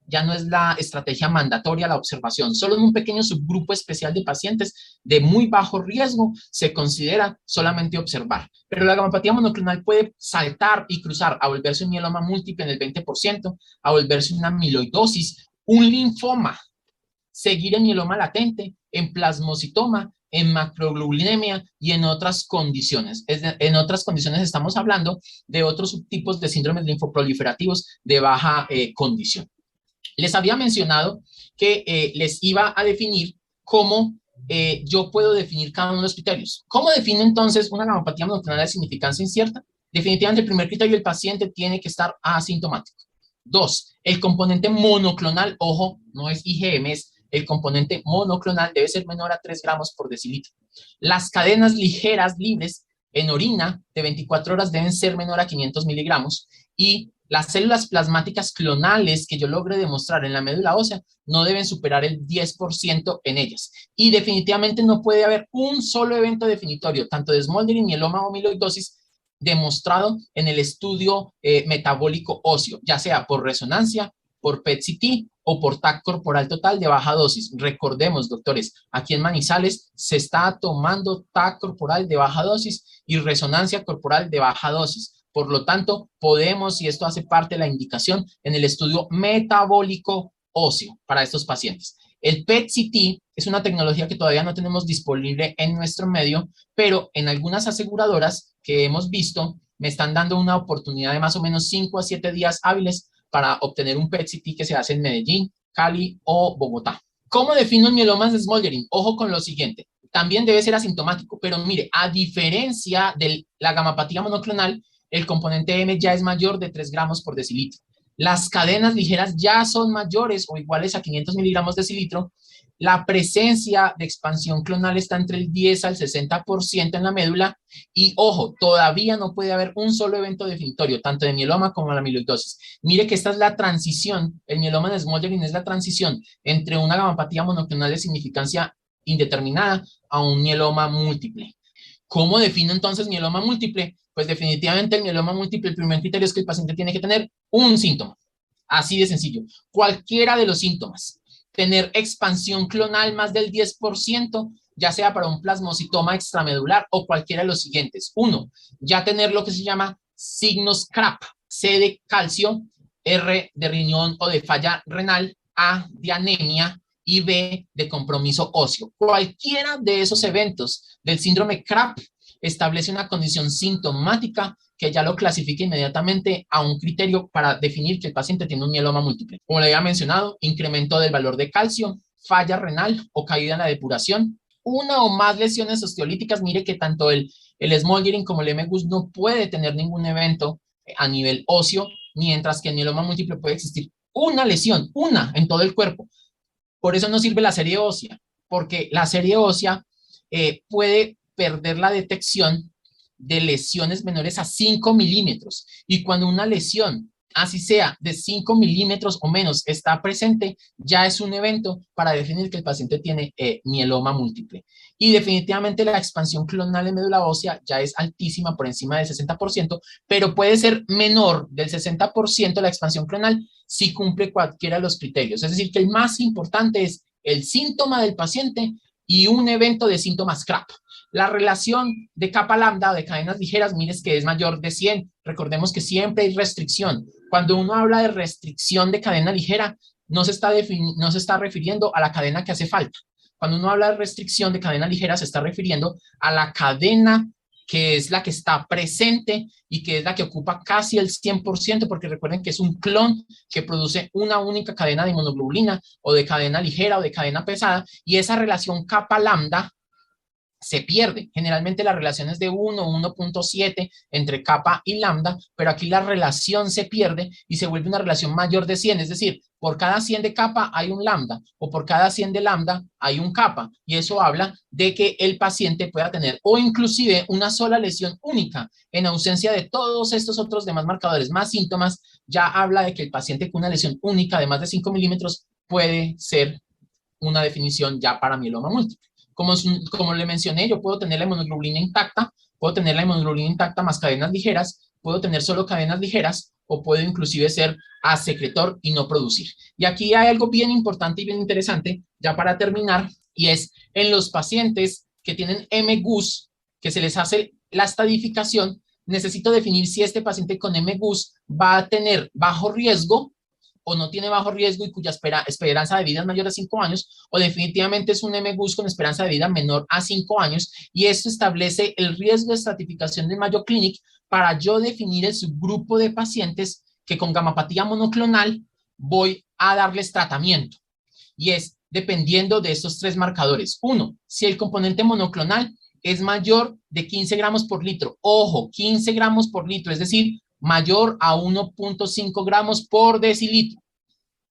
ya no es la estrategia mandatoria la observación. Solo en un pequeño subgrupo especial de pacientes de muy bajo riesgo se considera solamente observar. Pero la gamapatía monoclonal puede saltar y cruzar a volverse un mieloma múltiple en el 20%, a volverse una amiloidosis, un linfoma, seguir en mieloma latente, en plasmocitoma, en macroglobulinemia y en otras condiciones. En otras condiciones estamos hablando de otros subtipos de síndromes linfoproliferativos de baja condición. Les había mencionado que les iba a definir cómo yo puedo definir cada uno de los criterios. ¿Cómo defino entonces una gamapatía monoclonal de significancia incierta? Definitivamente el primer criterio, el paciente tiene que estar asintomático. 2, el componente monoclonal, ojo, no es IgM, es el componente monoclonal, debe ser menor a 3 gramos por decilitro. Las cadenas ligeras libres en orina de 24 horas deben ser menor a 500 miligramos y las células plasmáticas clonales que yo logre demostrar en la médula ósea no deben superar el 10% en ellas. Y definitivamente no puede haber un solo evento definitorio, tanto de Smoldering, mieloma o amiloidosis, demostrado en el estudio metabólico óseo, ya sea por resonancia, por PET-CT o por TAC corporal total de baja dosis. Recordemos, doctores, aquí en Manizales se está tomando TAC corporal de baja dosis y resonancia corporal de baja dosis. Por lo tanto, podemos, y esto hace parte de la indicación, en el estudio metabólico óseo para estos pacientes. El PET-CT es una tecnología que todavía no tenemos disponible en nuestro medio, pero en algunas aseguradoras que hemos visto me están dando una oportunidad de más o menos 5 a 7 días hábiles para obtener un PET-CT que se hace en Medellín, Cali o Bogotá. ¿Cómo defino el mieloma de Smoldering? Ojo con lo siguiente. También debe ser asintomático, pero mire, a diferencia de la gamapatía monoclonal, el componente M ya es mayor de 3 gramos por decilitro. Las cadenas ligeras ya son mayores o iguales a 500 miligramos decilitro. La presencia de expansión clonal está entre el 10 al 60% en la médula y, ojo, todavía no puede haber un solo evento definitorio, tanto de mieloma como la amiloidosis. Mire que esta es la transición, el mieloma de Smoldering es la transición entre una gamapatía monoclonal de significancia indeterminada a un mieloma múltiple. ¿Cómo defino entonces mieloma múltiple? Pues definitivamente el mieloma múltiple, el primer criterio es que el paciente tiene que tener un síntoma. Así de sencillo. Cualquiera de los síntomas. Tener expansión clonal más del 10%, ya sea para un plasmocitoma extramedular o cualquiera de los siguientes. 1. Ya tener lo que se llama signos CRAP. C de calcio, R de riñón o de falla renal, A de anemia y B, de compromiso óseo. Cualquiera de esos eventos del síndrome CRAP establece una condición sintomática que ya lo clasifica inmediatamente a un criterio para definir que el paciente tiene un mieloma múltiple. Como le había mencionado, incremento del valor de calcio, falla renal o caída en la depuración, una o más lesiones osteolíticas. Mire que tanto el smoldering como el M-GUS no puede tener ningún evento a nivel óseo, mientras que en mieloma múltiple puede existir una lesión, una en todo el cuerpo. Por eso no sirve la serie ósea, porque la serie ósea puede perder la detección de lesiones menores a 5 milímetros. Y cuando una lesión, así sea de 5 milímetros o menos, está presente, ya es un evento para definir que el paciente tiene mieloma múltiple. Y definitivamente la expansión clonal en médula ósea ya es altísima, por encima del 60%, pero puede ser menor del 60% la expansión clonal si cumple cualquiera de los criterios. Es decir, que el más importante es el síntoma del paciente y un evento de síntomas CRAP. La relación de capa lambda o de cadenas ligeras, mires que es mayor de 100. Recordemos que siempre hay restricción. Cuando uno habla de restricción de cadena ligera, no se está refiriendo a la cadena que hace falta. Cuando uno habla de restricción de cadena ligera, se está refiriendo a la cadena que es la que está presente y que es la que ocupa casi el 100%, porque recuerden que es un clon que produce una única cadena de inmunoglobulina o de cadena ligera o de cadena pesada, y esa relación capa lambda se pierde. Generalmente la relación es de 1, 1.7 entre kappa y lambda, pero aquí la relación se pierde y se vuelve una relación mayor de 100, es decir, por cada 100 de kappa hay un lambda, o por cada 100 de lambda hay un kappa, y eso habla de que el paciente pueda tener, o inclusive una sola lesión única, en ausencia de todos estos otros demás marcadores, más síntomas, ya habla de que el paciente con una lesión única de más de 5 milímetros puede ser una definición ya para mieloma múltiple. Como le mencioné, yo puedo tener la inmunoglobulina intacta, puedo tener la inmunoglobulina intacta más cadenas ligeras, puedo tener solo cadenas ligeras, o puedo inclusive ser asecretor y no producir. Y aquí hay algo bien importante y bien interesante, ya para terminar, y es en los pacientes que tienen M-GUS, que se les hace la estadificación, necesito definir si este paciente con M-GUS va a tener bajo riesgo o no tiene bajo riesgo y cuya esperanza de vida es mayor a 5 años, o definitivamente es un M-GUS con esperanza de vida menor a 5 años, y esto establece el riesgo de estratificación del Mayo Clinic para yo definir el subgrupo de pacientes que con gamapatía monoclonal voy a darles tratamiento. Y es dependiendo de estos 3 marcadores. 1, si el componente monoclonal es mayor de 15 gramos por litro. Ojo, 15 gramos por litro, es decir, mayor a 1.5 gramos por decilitro,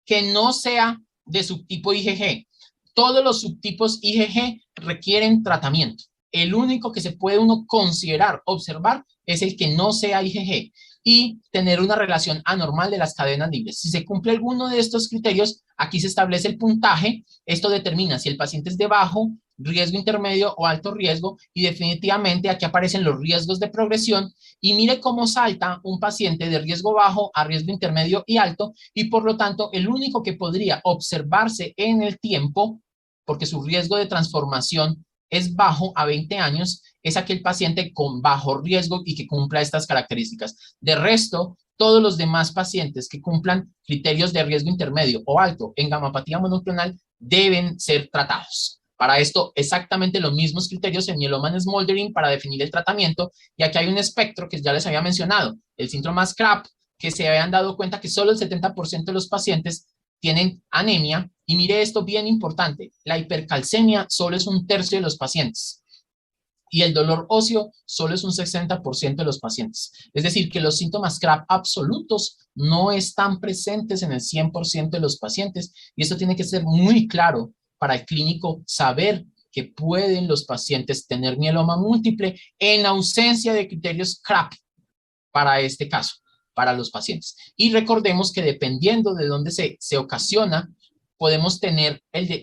que no sea de subtipo IgG. Todos los subtipos IgG requieren tratamiento. El único que se puede uno considerar, observar, es el que no sea IgG, y tener una relación anormal de las cadenas libres. Si se cumple alguno de estos criterios, aquí se establece el puntaje. Esto determina si el paciente es de bajo riesgo, intermedio o alto riesgo, y definitivamente aquí aparecen los riesgos de progresión, y mire cómo salta un paciente de riesgo bajo a riesgo intermedio y alto, y por lo tanto el único que podría observarse en el tiempo, porque su riesgo de transformación es bajo a 20 años, es aquel paciente con bajo riesgo y que cumpla estas características. De resto, todos los demás pacientes que cumplan criterios de riesgo intermedio o alto en gamapatía monoclonal deben ser tratados. Para esto, exactamente los mismos criterios en mieloma smoldering para definir el tratamiento, y aquí hay un espectro que ya les había mencionado, el síndrome CRAP, que se habían dado cuenta que solo el 70% de los pacientes tienen anemia, y mire esto bien importante, la hipercalcemia solo es 1/3 de los pacientes, y el dolor óseo solo es un 60% de los pacientes. Es decir, que los síntomas CRAP absolutos no están presentes en el 100% de los pacientes, y esto tiene que ser muy claro para el clínico saber que pueden los pacientes tener mieloma múltiple en ausencia de criterios CRAP para este caso, para los pacientes. Y recordemos que dependiendo de dónde se ocasiona, podemos tener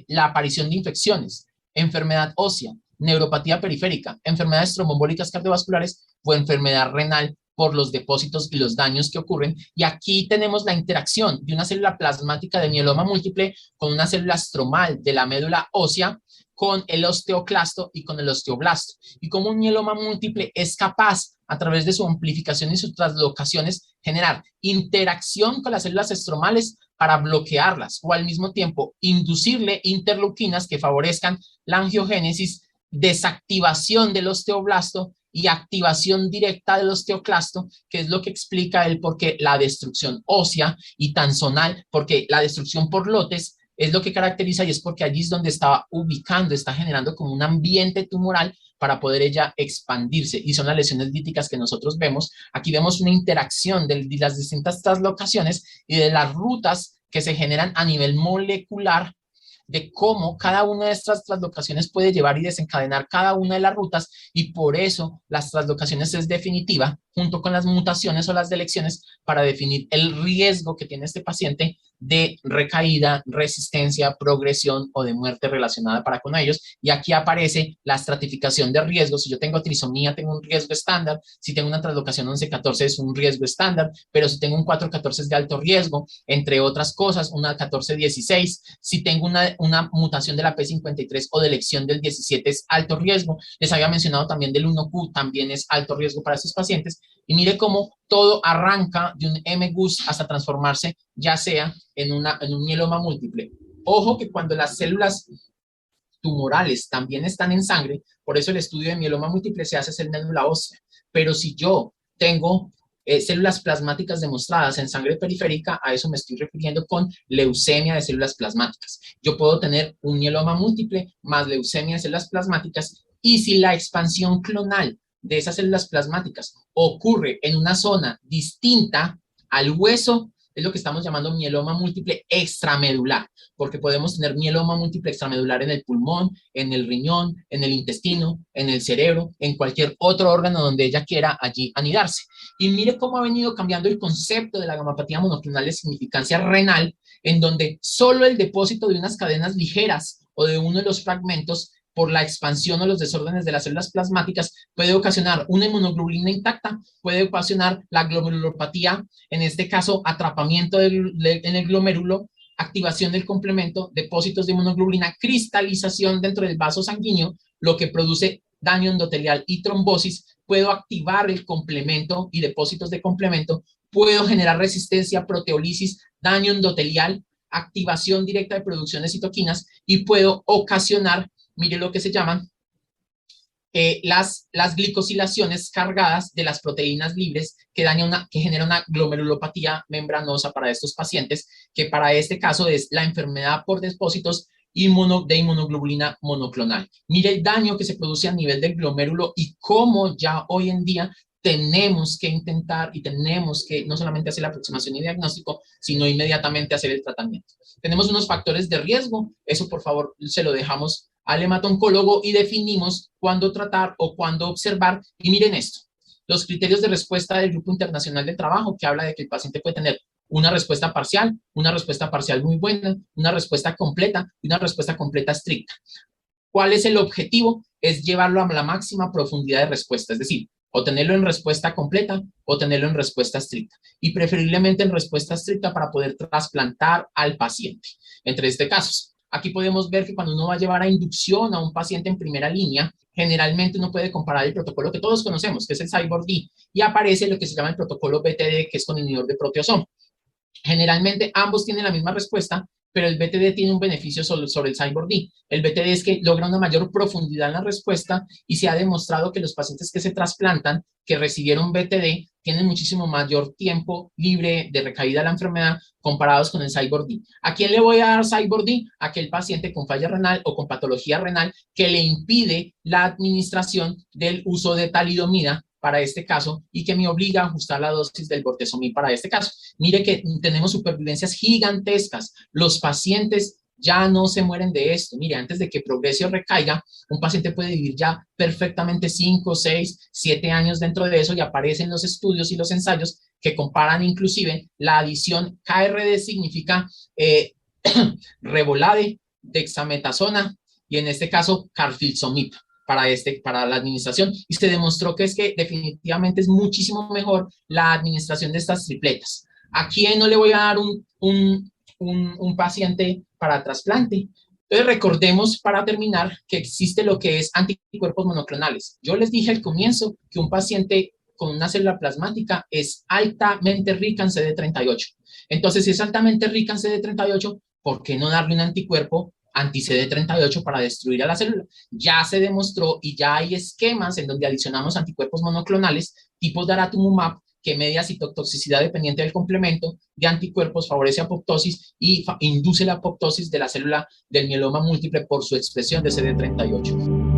la aparición de infecciones, enfermedad ósea, neuropatía periférica, enfermedades tromboembólicas cardiovasculares o enfermedad renal por los depósitos y los daños que ocurren. Y aquí tenemos la interacción de una célula plasmática de mieloma múltiple con una célula estromal de la médula ósea, con el osteoclasto y con el osteoblasto. Y como un mieloma múltiple es capaz, a través de su amplificación y sus translocaciones, generar interacción con las células estromales para bloquearlas o al mismo tiempo inducirle interleuquinas que favorezcan la angiogénesis, desactivación del osteoblasto y activación directa del osteoclasto, que es lo que explica el por qué la destrucción ósea y tanzonal, porque la destrucción por lotes es lo que caracteriza y es porque allí es donde está ubicando, está generando como un ambiente tumoral para poder ella expandirse, y son las lesiones líticas que nosotros vemos. Aquí vemos una interacción de las distintas translocaciones y de las rutas que se generan a nivel molecular, de cómo cada una de estas translocaciones puede llevar y desencadenar cada una de las rutas, y por eso las translocaciones es definitiva, junto con las mutaciones o las delecciones, para definir el riesgo que tiene este paciente de recaída, resistencia, progresión o de muerte relacionada para con ellos. Y aquí aparece la estratificación de riesgos. Si yo tengo trisomía, tengo un riesgo estándar. Si tengo una translocación 11-14 es un riesgo estándar, pero si tengo un 4-14 es de alto riesgo, entre otras cosas, una 14-16. Si tengo una mutación de la P53 o delección del 17 es alto riesgo. Les había mencionado también del 1Q, también es alto riesgo para estos pacientes. Y mire cómo todo arranca de un MGUS hasta transformarse ya sea en un mieloma múltiple. Ojo que cuando las células tumorales también están en sangre, por eso el estudio de mieloma múltiple se hace en médula ósea. Pero si yo tengo células plasmáticas demostradas en sangre periférica, a eso me estoy refiriendo con leucemia de células plasmáticas. Yo puedo tener un mieloma múltiple más leucemia de células plasmáticas, y si la expansión clonal de esas células plasmáticas ocurre en una zona distinta al hueso, es lo que estamos llamando mieloma múltiple extramedular, porque podemos tener mieloma múltiple extramedular en el pulmón, en el riñón, en el intestino, en el cerebro, en cualquier otro órgano donde ella quiera allí anidarse. Y mire cómo ha venido cambiando el concepto de la gamapatía monoclonal de significancia renal, en donde solo el depósito de unas cadenas ligeras o de uno de los fragmentos por la expansión o los desórdenes de las células plasmáticas puede ocasionar una inmunoglobulina intacta, puede ocasionar la glomerulopatía, en este caso atrapamiento en el glomérulo, activación del complemento, depósitos de inmunoglobulina, cristalización dentro del vaso sanguíneo, lo que produce daño endotelial y trombosis. Puedo activar el complemento y depósitos de complemento, puedo generar resistencia, proteólisis, daño endotelial, activación directa de producción de citoquinas, y puedo ocasionar, mire lo que se llaman las glicosilaciones cargadas de las proteínas libres que genera una glomerulopatía membranosa para estos pacientes, que para este caso es la enfermedad por depósitos de inmunoglobulina monoclonal. Mire el daño que se produce a nivel del glomérulo y cómo ya hoy en día tenemos que intentar y tenemos que no solamente hacer la aproximación y diagnóstico, sino inmediatamente hacer el tratamiento. Tenemos unos factores de riesgo, eso por favor se lo dejamos al hematoncólogo, y definimos cuándo tratar o cuándo observar. Y miren esto, los criterios de respuesta del Grupo Internacional de Trabajo, que habla de que el paciente puede tener una respuesta parcial muy buena, una respuesta completa y una respuesta completa estricta. ¿Cuál es el objetivo? Es llevarlo a la máxima profundidad de respuesta, es decir, o tenerlo en respuesta completa o tenerlo en respuesta estricta, y preferiblemente en respuesta estricta para poder trasplantar al paciente. Entre este casos, aquí podemos ver que cuando uno va a llevar a inducción a un paciente en primera línea, generalmente uno puede comparar el protocolo que todos conocemos, que es el CyBorD, y aparece lo que se llama el protocolo BTD, que es con inhibidor de proteasoma. Generalmente ambos tienen la misma respuesta, pero el BTD tiene un beneficio sobre el CyBorD. El BTD es que logra una mayor profundidad en la respuesta, y se ha demostrado que los pacientes que se trasplantan, que recibieron BTD, tienen muchísimo mayor tiempo libre de recaída de la enfermedad comparados con el CyBorD. ¿A quién le voy a dar CyBorD? A aquel paciente con falla renal o con patología renal que le impide la administración del uso de talidomida para este caso, y que me obliga a ajustar la dosis del bortezomib para este caso. Mire que tenemos supervivencias gigantescas. Los pacientes ya no se mueren de esto. Mire, antes de que progrese o recaiga, un paciente puede vivir ya perfectamente 5, 6, 7 años dentro de eso, y aparecen los estudios y los ensayos que comparan inclusive la adición. KRD significa Revolade, dexametasona, y en este caso carfilzomib para la administración, y se demostró que definitivamente es muchísimo mejor la administración de estas tripletas. ¿A quién no le voy a dar un paciente para trasplante? Entonces recordemos, para terminar, que existe lo que es anticuerpos monoclonales. Yo les dije al comienzo que un paciente con una célula plasmática es altamente rica en CD38. Entonces, si es altamente rica en CD38, ¿por qué no darle un anticuerpo anti-CD38 para destruir a la célula? Ya se demostró y ya hay esquemas en donde adicionamos anticuerpos monoclonales tipos daratumumab que media citotoxicidad dependiente del complemento de anticuerpos, favorece apoptosis y induce la apoptosis de la célula del mieloma múltiple por su expresión de CD38.